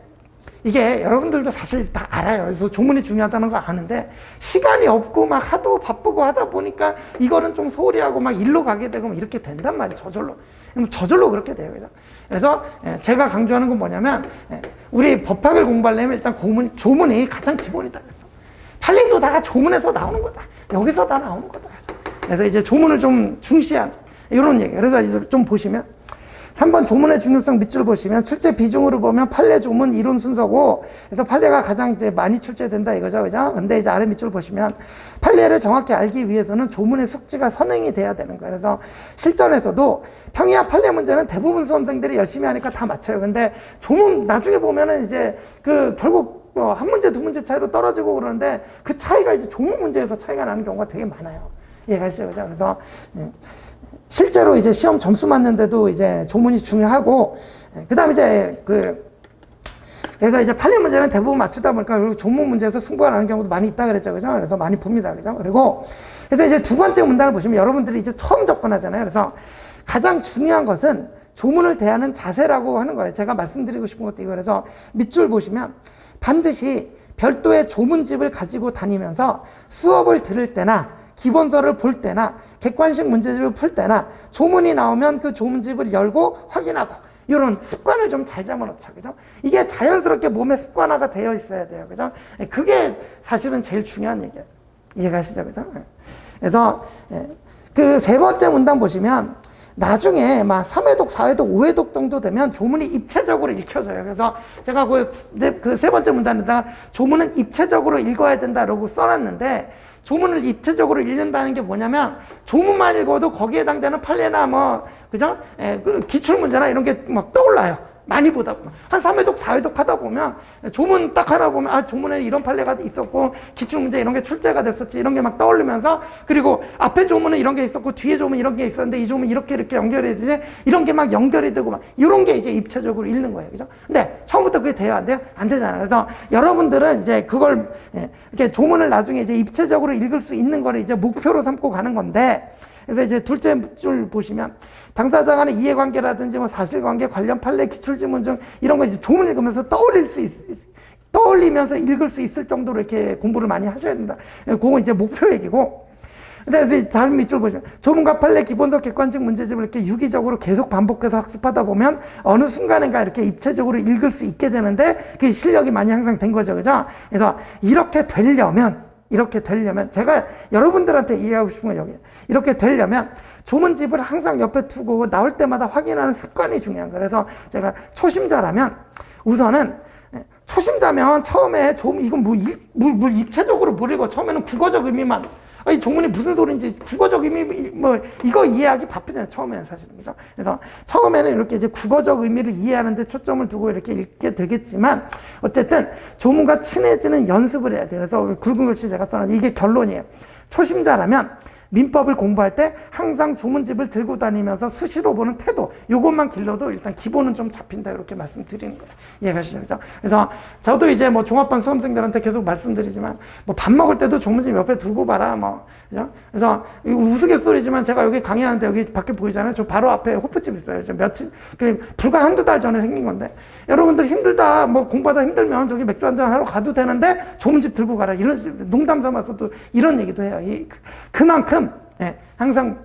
이게 여러분들도 사실 다 알아요. 그래서 조문이 중요하다는 거 아는데 시간이 없고 막 하도 바쁘고 하다 보니까 이거는 좀 소홀히 하고 막 일로 가게 되고 막 이렇게 된단 말이에요. 저절로 그렇게 돼요. 그래서 제가 강조하는 건 뭐냐면 우리 법학을 공부하려면 일단 조문이 가장 기본이다. 판례도 다 조문에서 나오는 거다. 여기서 다 나오는 거다. 그래서 이제 조문을 좀 중시하자. 이런 얘기예요. 그래서 이제 좀 보시면 3번 조문의 중요성 밑줄 보시면 출제 비중으로 보면 판례, 조문, 이론 순서고, 그래서 판례가 가장 이제 많이 출제된다 이거죠. 그죠? 근데 이제 아래 밑줄 보시면 판례를 정확히 알기 위해서는 조문의 숙지가 선행이 돼야 되는 거예요. 그래서 실전에서도 평이한 판례 문제는 대부분 수험생들이 열심히 하니까 다 맞춰요. 근데 조문 나중에 보면은 이제 결국 한 문제, 두 문제 차이로 떨어지고 그러는데 그 차이가 이제 조문 문제에서 차이가 나는 경우가 되게 많아요. 이해가시죠? 그죠? 그래서 실제로 이제 시험 점수 맞는데도 이제 조문이 중요하고, 그 다음에 이제 그래서 이제 판례 문제는 대부분 맞추다 보니까 조문 문제에서 승부가 나는 경우도 많이 있다 그랬죠. 그죠? 그래서 많이 봅니다. 그죠? 그리고, 그래서 이제 두 번째 문단을 보시면 여러분들이 이제 처음 접근하잖아요. 그래서 가장 중요한 것은 조문을 대하는 자세라고 하는 거예요. 제가 말씀드리고 싶은 것도 이거. 그래서 밑줄 보시면 반드시 별도의 조문집을 가지고 다니면서 수업을 들을 때나 기본서를 볼 때나 객관식 문제집을 풀 때나 조문이 나오면 그 조문집을 열고 확인하고 이런 습관을 좀 잘 잡아놓죠. 그죠? 이게 자연스럽게 몸에 습관화가 되어 있어야 돼요. 그죠? 그게 사실은 제일 중요한 얘기예요. 이해가시죠? 그죠? 그래서 그 세 번째 문단 보시면 나중에 막 3회독, 4회독, 5회독 정도 되면 조문이 입체적으로 읽혀져요. 그래서 제가 그 세 번째 문단에다가 조문은 입체적으로 읽어야 된다라고 써놨는데 조문을 입체적으로 읽는다는 게 뭐냐면 조문만 읽어도 거기에 해당되는 판례나 뭐 그죠? 그 기출문제나 이런 게 막 떠올라요. 많이 보다 보면 한 3회독, 4회독 하다 보면 조문 딱 하나 보면 아 조문에 이런 판례가 있었고 기출문제 이런 게 출제가 됐었지 이런 게 막 떠오르면서 그리고 앞에 조문은 이런 게 있었고 뒤에 조문 이런 게 있었는데 이 조문 이렇게 연결이 되지 이런 게 막 연결이 되고 막 이런 게 이제 입체적으로 읽는 거예요. 그죠? 근데 처음부터 그게 돼요? 안 돼요? 안 되잖아요. 그래서 여러분들은 이제 그걸 이렇게 조문을 나중에 이제 입체적으로 읽을 수 있는 거를 이제 목표로 삼고 가는 건데 그래서 이제 둘째 줄 보시면 당사자 간의 이해관계라든지 뭐 사실관계 관련 판례 기출지문 중 이런 거 이제 조문 읽으면서 떠올리면서 읽을 수 있을 정도로 이렇게 공부를 많이 하셔야 된다. 그건 이제 목표 얘기고. 그래서 다른 밑줄 보시면 조문과 판례 기본서 객관식 문제집을 이렇게 유기적으로 계속 반복해서 학습하다 보면 어느 순간인가 이렇게 입체적으로 읽을 수 있게 되는데 그 실력이 많이 향상된 거죠. 그죠? 그래서 이렇게 되려면 제가 여러분들한테 이해하고 싶은 건 여기에요. 이렇게 되려면 조문집을 항상 옆에 두고 나올 때마다 확인하는 습관이 중요한 거예요. 그래서 제가 초심자라면 우선은 초심자면 처음에 이건 뭘 입체적으로 못 읽어. 처음에는 국어적 의미만 이 조문이 무슨 소리인지 국어적 의미 뭐 이거 이해하기 바쁘잖아요. 처음에는 사실은. 그죠? 그래서 처음에는 이렇게 이제 국어적 의미를 이해하는 데 초점을 두고 이렇게 읽게 되겠지만 어쨌든 조문과 친해지는 연습을 해야 돼요. 그래서 굵은 글씨 제가 써놨는데 이게 결론이에요. 초심자라면 민법을 공부할 때 항상 조문집을 들고 다니면서 수시로 보는 태도 요것만 길러도 일단 기본은 좀 잡힌다 이렇게 말씀드리는 거예요. 이해가시죠? 그죠? 그래서 저도 이제 뭐 종합반 수험생들한테 계속 말씀드리지만 뭐 밥 먹을 때도 조문집 옆에 두고 봐라 뭐 그죠? 그래서 우스갯소리지만 제가 여기 강의하는데 여기 밖에 보이잖아요. 저 바로 앞에 호프집 있어요. 불과 한두 달 전에 생긴 건데 여러분들 힘들다 뭐 공부하다 힘들면 저기 맥주 한잔 하러 가도 되는데 조문집 들고 가라 이런 농담 삼아서도 이런 얘기도 해요. 그만큼 항상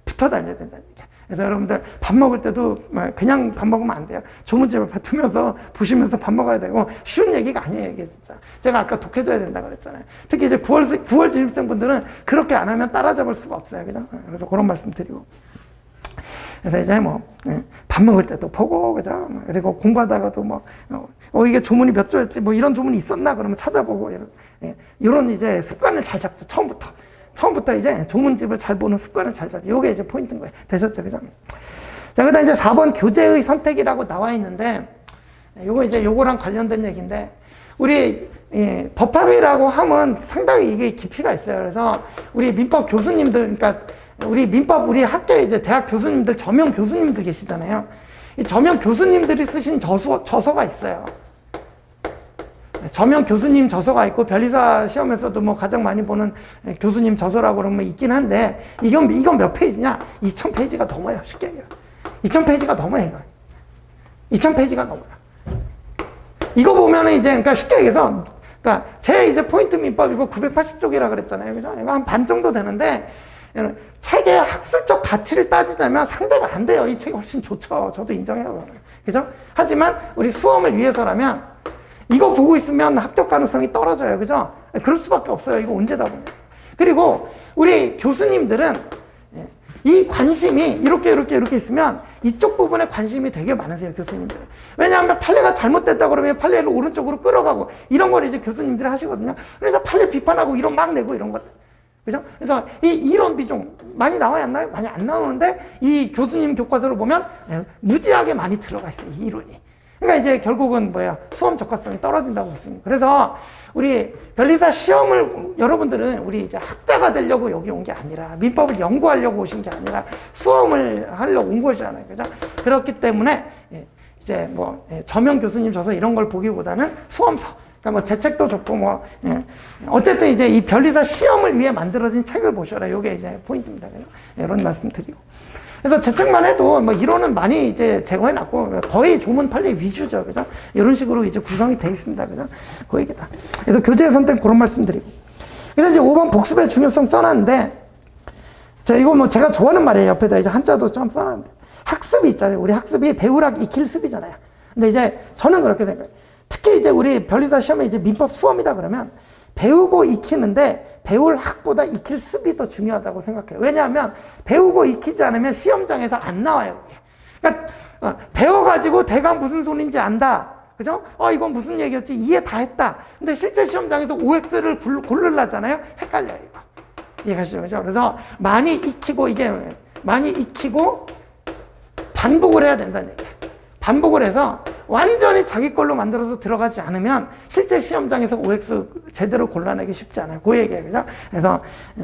붙어 다녀야 된다는 얘기예요. 그래서 여러분들 밥 먹을 때도 그냥 밥 먹으면 안 돼요. 조문집 옆에 두면서 보시면서 밥 먹어야 되고 쉬운 얘기가 아니에요. 이게 진짜 제가 아까 독해져야 된다 그랬잖아요. 특히 이제 9월 진입생분들은 그렇게 안 하면 따라잡을 수가 없어요. 그죠? 그래서 그런 말씀 드리고 그래서 이제 밥 먹을 때도 보고 그죠? 그리고 공부하다가도 이게 조문이 몇 조였지 뭐 이런 조문이 있었나 그러면 찾아보고 이런 이제 습관을 잘 잡죠. 처음부터 이제 조문집을 잘 보는 습관을 잘 잡죠. 요게 이제 포인트인 거예요. 되셨죠? 그죠? 자, 그 다음 이제 4번 교재의 선택이라고 나와 있는데, 요거랑 관련된 얘기인데, 우리, 법학이라고 하면 상당히 이게 깊이가 있어요. 그래서 우리 민법 교수님들, 그러니까 우리 학교에 이제 대학 교수님들, 저명 교수님들 계시잖아요. 이 저명 교수님들이 쓰신 저서가 있어요. 저명 교수님 저서가 있고 변리사 시험에서도 뭐 가장 많이 보는 교수님 저서라고 그러면 있긴 한데 이건 몇 페이지냐? 2000페이지가 넘어요. 쉽게 얘기해요. 2000페이지가 넘어요. 2000페이지가 넘어요. 이거 보면은 이제 그러니까 쉽게 얘기해서 그러니까 제 이제 포인트 민법이고 980쪽이라 그랬잖아요. 그죠? 이거 한 반 정도 되는데 책의 학술적 가치를 따지자면 상대가 안 돼요. 이 책이 훨씬 좋죠. 저도 인정해요. 그죠? 하지만 우리 수험을 위해서라면 이거 보고 있으면 합격 가능성이 떨어져요. 그죠? 그럴 수밖에 없어요. 이거 언제다 보면. 그리고 우리 교수님들은 이 관심이 이렇게 있으면 이쪽 부분에 관심이 되게 많으세요. 교수님들은. 왜냐하면 판례가 잘못됐다 그러면 판례를 오른쪽으로 끌어가고 이런 걸 이제 교수님들이 하시거든요. 그래서 판례 비판하고 이런 막 내고 이런 것들. 그죠? 그래서 이런 비중 많이 나와야 안 나요? 많이 안 나오는데 이 교수님 교과서를 보면 무지하게 많이 들어가 있어요. 이 이론이. 그러니까 이제 결국은 수험 적합성이 떨어진다고 했습니다. 그래서 우리 변리사 시험을 여러분들은 우리 이제 학자가 되려고 여기 온 게 아니라 민법을 연구하려고 오신 게 아니라 수험을 하려고 온 것이잖아요. 그죠? 그렇기 때문에 이제 저명 교수님 저서 이런 걸 보기보다는 수험서. 그러니까 제 책도 좋고 어쨌든 이제 이 변리사 시험을 위해 만들어진 책을 보셔라. 요게 이제 포인트입니다. 그죠? 이런 말씀 드리고. 그래서 제 책만 해도 뭐 이론은 많이 이제 제거해놨고 거의 조문 판례 위주죠, 그죠? 이런 식으로 이제 구성이 돼 있습니다, 그죠? 그 얘기다. 그래서 교재의 선택 그런 말씀드리고. 그래서 이제 5번 복습의 중요성 써놨는데, 자, 이거 뭐 제가 좋아하는 말이에요. 옆에다 이제 한자도 좀 써놨는데. 학습이 있잖아요. 우리 학습이 배우락 익힐 습이잖아요. 근데 이제 저는 그렇게 생각해요. 특히 이제 우리 변리사 시험에 이제 민법 수험이다 그러면 배우고 익히는데 배울 학보다 익힐 습이 더 중요하다고 생각해요. 왜냐하면 배우고 익히지 않으면 시험장에서 안 나와요. 그러니까 배워가지고 대강 무슨 소리인지 안다. 그죠? 이건 무슨 얘기였지? 이해 다 했다. 근데 실제 시험장에서 OX를 고르려잖아요. 헷갈려요, 이거. 이해가시죠? 그죠? 그래서 많이 익히고 반복을 해야 된다는 얘기예요. 반복을 해서 완전히 자기 걸로 만들어서 들어가지 않으면 실제 시험장에서 OX 제대로 골라내기 쉽지 않아요. 그 얘기예요. 그죠? 그래서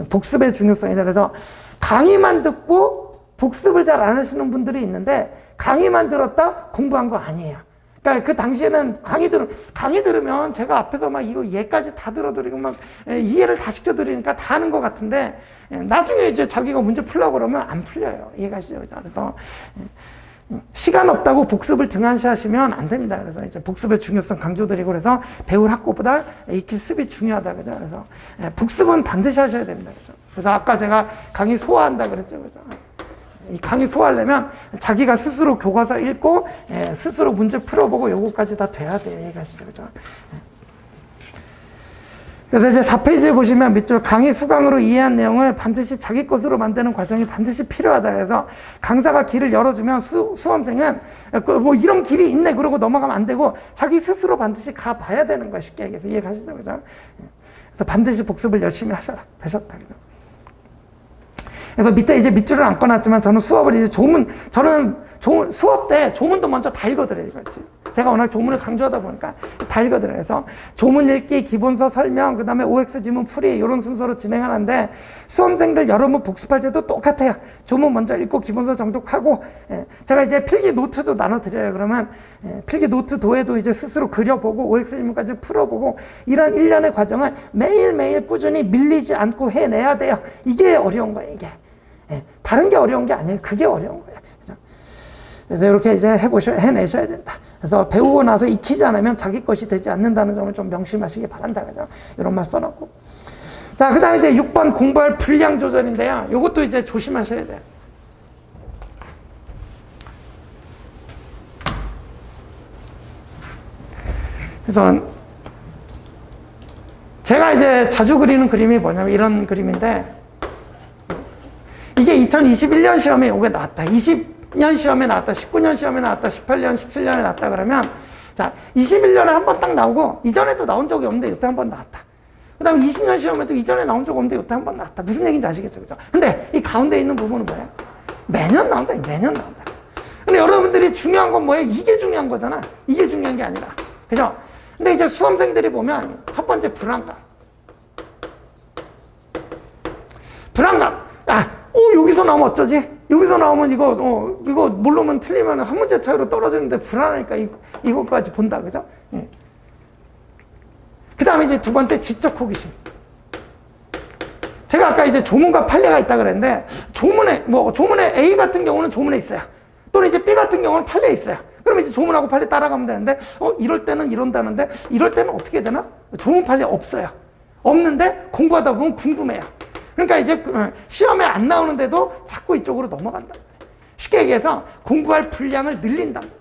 복습의 중요성이다. 그래서 강의만 듣고 복습을 잘 안 하시는 분들이 있는데 강의만 들었다 공부한 거 아니에요. 그러니까 그 당시에는 강의 들으면 제가 앞에서 막 이거 얘까지 다 들어드리고 막 이해를 다 시켜드리니까 다 하는 것 같은데 나중에 이제 자기가 문제 풀려고 그러면 안 풀려요. 이해가시죠? 그래서 시간 없다고 복습을 등한시하시면 안 됩니다. 그래서 이제 복습의 중요성 강조드리고 그래서 배울 학고보다 익힐 습이 중요하다. 그죠? 그래서 복습은 반드시 하셔야 됩니다. 그죠? 그래서 아까 제가 강의 소화한다 그랬죠. 그죠? 이 강의 소화하려면 자기가 스스로 교과서 읽고 스스로 문제 풀어보고 요거까지 다 돼야 돼요. 이해가시죠? 그죠? 그래서 이제 4페이지에 보시면 밑줄 강의 수강으로 이해한 내용을 반드시 자기 것으로 만드는 과정이 반드시 필요하다. 그래서 강사가 길을 열어주면 수험생은 뭐 이런 길이 있네 그러고 넘어가면 안 되고 자기 스스로 반드시 가봐야 되는 거야. 쉽게 얘기해서 이해가시죠? 그죠? 그래서 반드시 복습을 열심히 하셔라. 되셨다. 그죠? 그래서 밑에 이제 밑줄을 안 꺼놨지만 저는 수업 때 조문도 먼저 다 읽어드려요. 이거지. 제가 워낙 조문을 강조하다 보니까 다 읽어드려요. 그래서 조문 읽기, 기본서 설명, 그 다음에 OX 지문 풀이 이런 순서로 진행하는데 수험생들 여러분 복습할 때도 똑같아요. 조문 먼저 읽고 기본서 정독하고 제가 이제 필기 노트도 나눠드려요. 그러면 필기 노트 도에도 이제 스스로 그려보고 OX 지문까지 풀어보고 이런 일련의 과정을 매일매일 꾸준히 밀리지 않고 해내야 돼요. 이게 어려운 거예요. 이게. 다른 게 어려운 게 아니에요. 그게 어려운 거예요. 그래서 이렇게 이제 해내셔야 된다. 그래서 배우고 나서 익히지 않으면 자기 것이 되지 않는다는 점을 좀 명심하시기 바란다. 그죠? 이런 말 써놓고. 자, 그 다음에 이제 6번 공부할 분량 조절인데요. 요것도 이제 조심하셔야 돼요. 그래서 제가 이제 자주 그리는 그림이 뭐냐면 이런 그림인데 이게 2021년 시험에 이게 나왔다. 20년 시험에 나왔다. 19년 시험에 나왔다. 18년, 17년에 나왔다. 그러면 자, 21년에 한 번 딱 나오고 이전에도 나온 적이 없는데 이때 한 번 나왔다. 그 다음에 20년 시험에도 이전에 나온 적 없는데 이때 한 번 나왔다. 무슨 얘기인지 아시겠죠? 그죠? 근데 이 가운데 있는 부분은 뭐예요? 매년 나온다. 매년 나온다. 근데 여러분들이 중요한 건 뭐예요? 이게 중요한 거잖아. 이게 중요한 게 아니라. 그죠? 근데 이제 수험생들이 보면 첫 번째 불안감. 여기서 나오면 어쩌지? 여기서 나오면 이거 모르면 틀리면 한 문제 차이로 떨어지는데 불안하니까 이거까지 본다. 그죠? 예. 그 다음에 이제 두 번째 지적 호기심. 제가 아까 이제 조문과 판례가 있다 그랬는데, 조문에 A 같은 경우는 조문에 있어요. 또는 이제 B 같은 경우는 판례에 있어요. 그러면 이제 조문하고 판례 따라가면 되는데, 이럴 때는 이런다는데, 이럴 때는 어떻게 되나? 조문 판례 없어요. 없는데 공부하다 보면 궁금해요. 그러니까 이제 시험에 안 나오는데도 자꾸 이쪽으로 넘어간단 말이에요. 쉽게 얘기해서 공부할 분량을 늘린단 말이에요.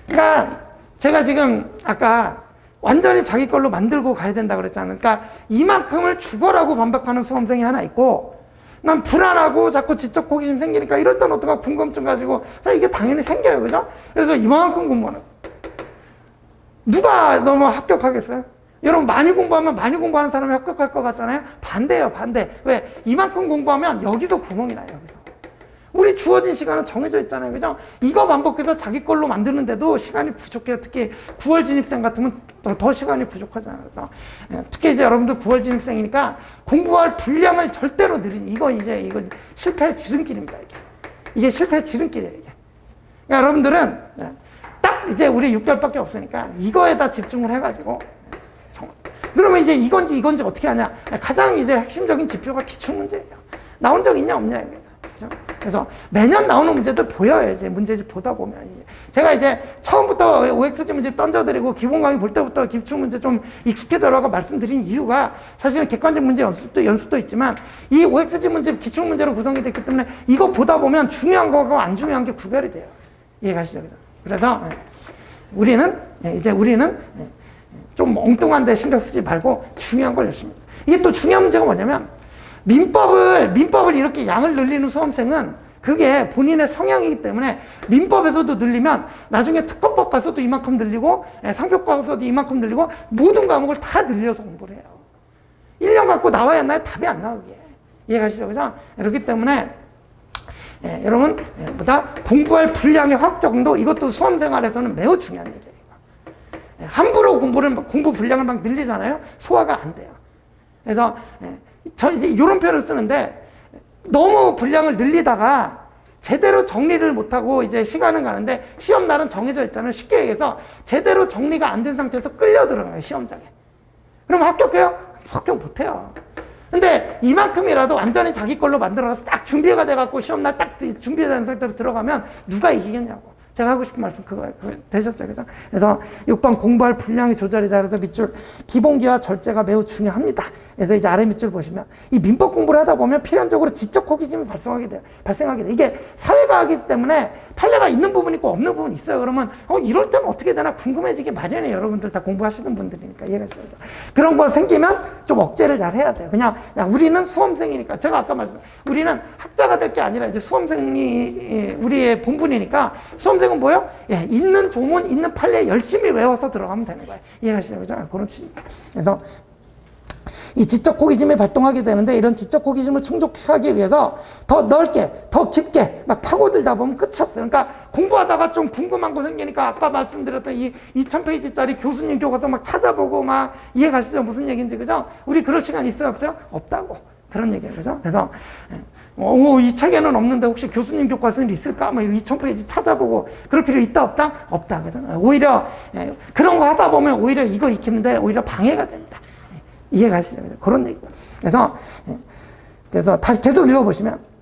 그러니까 제가 지금 아까 완전히 자기 걸로 만들고 가야 된다 그랬잖아요. 그러니까 이만큼을 죽어라고 반박하는 수험생이 하나 있고, 난 불안하고 자꾸 지적 호기심 생기니까 이럴 땐 어떡하 궁금증 가지고 이게 당연히 생겨요. 그죠? 그래서 이만큼 공부하는 거예요. 누가 너무 합격하겠어요? 여러분 많이 공부하면 많이 공부하는 사람이 합격할 것 같잖아요? 반대예요, 반대. 왜? 이만큼 공부하면 여기서 구멍이 나요, 여기서. 우리 주어진 시간은 정해져 있잖아요, 그죠? 이거 반복해서 자기 걸로 만드는데도 시간이 부족해요. 특히 9월 진입생 같으면 더 시간이 부족하잖아요. 그래서 특히 이제 여러분들 9월 진입생이니까 공부할 분량을 절대로 이거 실패의 지름길입니다, 이게 실패의 지름길이에요, 이게. 그러니까 여러분들은 딱 이제 우리 6개월밖에 없으니까 이거에다 집중을 해가지고 그러면 이제 이건지 어떻게 하냐? 가장 이제 핵심적인 지표가 기출문제예요. 나온 적 있냐 없냐 이거예요. 그죠? 그래서 매년 나오는 문제들 보여요. 이제 문제집 보다 보면. 제가 이제 처음부터 OXG 문제 던져드리고 기본 강의 볼 때부터 기출 문제 좀 익숙해져라고 말씀드린 이유가 사실은 객관적 문제 연습도 있지만 이 OXG 문제 기출 문제로 구성이 됐기 때문에 이거 보다 보면 중요한 거하고 안 중요한 게 구별이 돼요. 이해가시죠? 그래서 우리는 좀 엉뚱한 데 신경 쓰지 말고 중요한 걸 열심히. 이게 또 중요한 문제가 뭐냐면 민법을 이렇게 양을 늘리는 수험생은 그게 본인의 성향이기 때문에 민법에서도 늘리면 나중에 특허법 가서도 이만큼 늘리고 상표과 가서도 이만큼 늘리고 모든 과목을 다 늘려서 공부를 해요. 1년 갖고 나와야 하나요? 답이 안 나오게. 이해가시죠? 그죠? 그렇기 때문에 여러분 보다 공부할 분량의 확정도 이것도 수험생활에서는 매우 중요한 얘기예요. 함부로 공부 분량을 막 늘리잖아요. 소화가 안 돼요. 그래서 저 이제 이런 표현을 쓰는데 너무 분량을 늘리다가 제대로 정리를 못하고 이제 시간은 가는데 시험 날은 정해져 있잖아요. 쉽게 얘기해서 제대로 정리가 안 된 상태에서 끌려 들어가요. 시험장에. 그럼 합격해요? 합격 못해요. 근데 이만큼이라도 완전히 자기 걸로 만들어서 딱 준비가 돼갖고 시험날 딱 준비된 상태로 들어가면 누가 이기겠냐고. 제가 하고 싶은 말씀 그거 되셨죠? 그죠? 그래서 6번 공부할 분량이 조절이다. 그래서 밑줄 기본기와 절제가 매우 중요합니다. 그래서 이제 아래 밑줄 보시면 이 민법 공부를 하다 보면 필연적으로 지적 호기심이 발생하게 돼요. 이게 사회과학이기 때문에 판례가 있는 부분이 있고 없는 부분이 있어요. 그러면 이럴 때는 어떻게 되나 궁금해지기 마련이에요. 여러분들 다 공부하시는 분들이니까 이해가시죠? 그런 거 생기면 좀 억제를 잘 해야 돼요. 그냥 우리는 수험생이니까 제가 아까 우리는 학자가 될 게 아니라 이제 수험생이 우리의 본분이니까 수험생은 뭐예요? 있는 조문, 있는 판례 열심히 외워서 들어가면 되는 거예요. 이해가시죠? 그죠? 그런 취지입니다. 그래서 이 지적 호기심이 발동하게 되는데 이런 지적 호기심을 충족하기 위해서 더 넓게, 더 깊게 막 파고들다 보면 끝이 없어요. 그러니까 공부하다가 좀 궁금한 거 생기니까 아까 말씀드렸던 이 2000페이지짜리 교수님 교과서 막 찾아보고 막 이해가시죠? 무슨 얘기인지, 그죠? 우리 그럴 시간 있어요? 없어요? 없다고. 그런 얘기예요. 그죠? 그래서 이 책에는 없는데 혹시 교수님 교과서는 있을까? 막 2000페이지 찾아보고 그럴 필요 있다 없다? 없다. 그죠? 오히려 그런 거 하다 보면 오히려 이거 익히는데 오히려 방해가 됩니다. 이해가시죠? 그런 얘기죠. 그래서 다시 계속 읽어보시면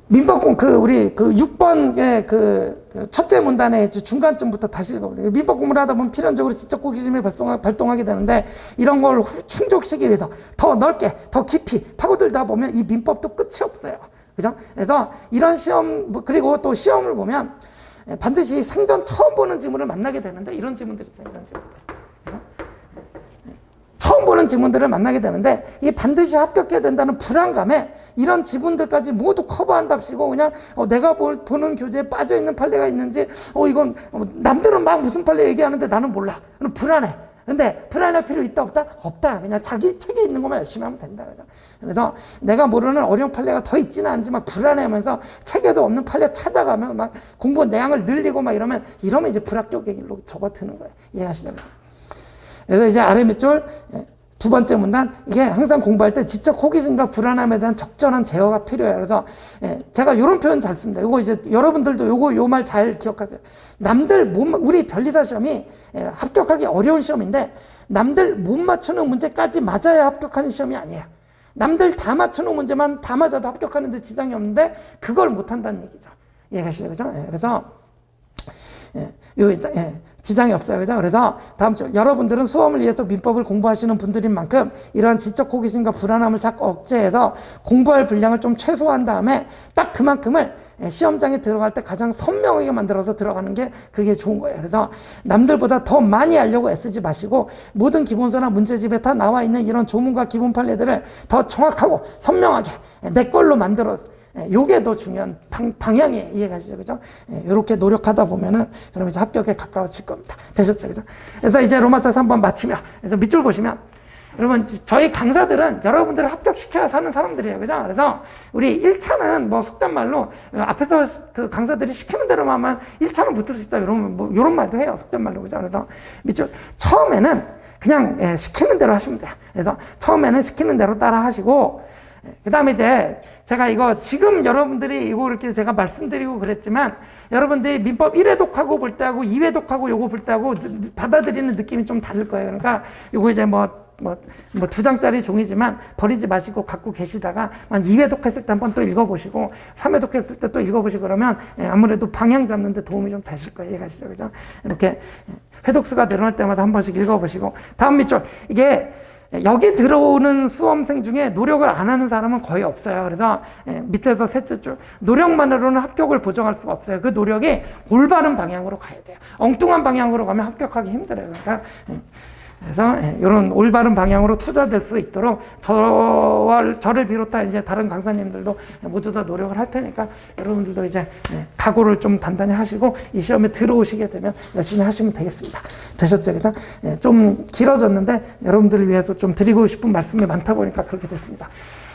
민법공 우리 6번의 첫째 문단의 중간쯤부터 다시 읽어보세요. 민법 공부를 하다 보면 필연적으로 지적 호기심이 발동하게 되는데 이런 걸 충족시키기 위해서 더 넓게, 더 깊이 파고들다 보면 이 민법도 끝이 없어요. 그죠? 그래서 이런 시험, 그리고 또 시험을 보면 반드시 생전 처음 보는 지문을 만나게 되는데 이런 지문들 있잖아요. 이런 지문들. 처음 보는 지문들을 만나게 되는데 이게 반드시 합격해야 된다는 불안감에 이런 지문들까지 모두 커버한답시고 그냥 내가 보는 교재에 빠져있는 판례가 있는지 이건 남들은 막 무슨 판례 얘기하는데 나는 몰라. 그럼 불안해. 근데 불안할 필요 있다 없다? 없다. 그냥 자기 책에 있는 것만 열심히 하면 된다. 그래서 내가 모르는 어려운 판례가 더 있지는 않은지 막 불안해하면서 책에도 없는 판례 찾아가면 막 공부 내용을 늘리고 막 이러면 이제 불합격의 길로 접어드는 거예요. 이해하시죠? 그래서 이제 아래 밑줄 두 번째 문단, 이게 항상 공부할 때 지적 호기심과 불안함에 대한 적절한 제어가 필요해요. 그래서 제가 이런 표현 잘 씁니다. 요거 이제 여러분들도 요 말 잘 기억하세요. 우리 변리사 시험이 합격하기 어려운 시험인데 남들 못 맞추는 문제까지 맞아야 합격하는 시험이 아니에요. 남들 다 맞추는 문제만 다 맞아도 합격하는 데 지장이 없는데 그걸 못 한다는 얘기죠. 이해가시죠? 그죠? 그래서 지장이 없어요. 그죠? 그래서 다음 주 여러분들은 수험을 위해서 민법을 공부하시는 분들인 만큼 이러한 지적 호기심과 불안함을 자꾸 억제해서 공부할 분량을 좀 최소화한 다음에 딱 그만큼을 시험장에 들어갈 때 가장 선명하게 만들어서 들어가는 게 그게 좋은 거예요. 그래서 남들보다 더 많이 알려고 애쓰지 마시고 모든 기본서나 문제집에 다 나와 있는 이런 조문과 기본 판례들을 더 정확하고 선명하게 내 걸로 만들어서 요게 더 중요한 방향이에요. 이해가시죠? 그죠? 요렇게 노력하다 보면은, 그럼 이제 합격에 가까워질 겁니다. 되셨죠? 그죠? 그래서 이제 로마서 3번 마치며, 그래서 밑줄 보시면, 여러분, 저희 강사들은 여러분들을 합격시켜야 사는 사람들이에요. 그죠? 그래서 우리 1차는 뭐 속된 말로, 앞에서 그 강사들이 시키는 대로만 하면 1차는 붙을 수 있다. 요런 말도 해요. 속된 말로. 그죠? 그래서 밑줄. 처음에는 그냥 시키는 대로 하시면 돼요. 그래서 처음에는 시키는 대로 따라 하시고, 그 다음에 이제 제가 이거 지금 여러분들이 이거 이렇게 제가 말씀드리고 그랬지만 여러분들이 민법 1회독하고 볼 때하고 2회독하고 요거 볼 때하고 받아들이는 느낌이 좀 다를 거예요. 그러니까 요거 이제 뭐 뭐 2장짜리 종이지만 버리지 마시고 갖고 계시다가 한 2회독 했을 때 한번 또 읽어보시고 3회독 했을 때 또 읽어보시고 그러면 아무래도 방향 잡는 데 도움이 좀 되실 거예요. 이해가시죠? 그죠? 이렇게 회독수가 늘어날 때마다 한 번씩 읽어보시고. 다음 밑줄. 이게 여기 들어오는 수험생 중에 노력을 안 하는 사람은 거의 없어요. 그래서 밑에서 셋째 줄. 노력만으로는 합격을 보장할 수가 없어요. 그 노력이 올바른 방향으로 가야 돼요. 엉뚱한 방향으로 가면 합격하기 힘들어요. 그러니까 그래서 이런 올바른 방향으로 투자될 수 있도록 저를 비롯한 이제 다른 강사님들도 모두 다 노력을 할 테니까 여러분들도 이제 각오를 좀 단단히 하시고 이 시험에 들어오시게 되면 열심히 하시면 되겠습니다. 되셨죠? 그죠? 좀 길어졌는데 여러분들을 위해서 좀 드리고 싶은 말씀이 많다 보니까 그렇게 됐습니다.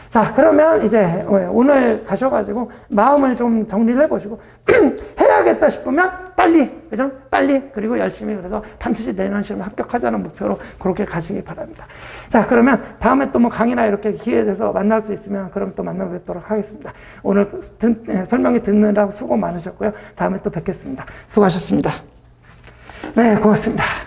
자, 그러면 이제 오늘 가셔가지고 마음을 좀 정리를 해보시고 해야겠다 싶으면 빨리, 그죠? 빨리, 그리고 열심히, 그래서 반드시 내년 시험에 합격하자는 목표로 그렇게 가시기 바랍니다. 자, 그러면 다음에 또 뭐 강의나 이렇게 기회에 대해서 만날 수 있으면 그럼 또 만나 뵙도록 하겠습니다. 오늘 설명이 듣느라고 수고 많으셨고요. 다음에 또 뵙겠습니다. 수고하셨습니다. 네, 고맙습니다.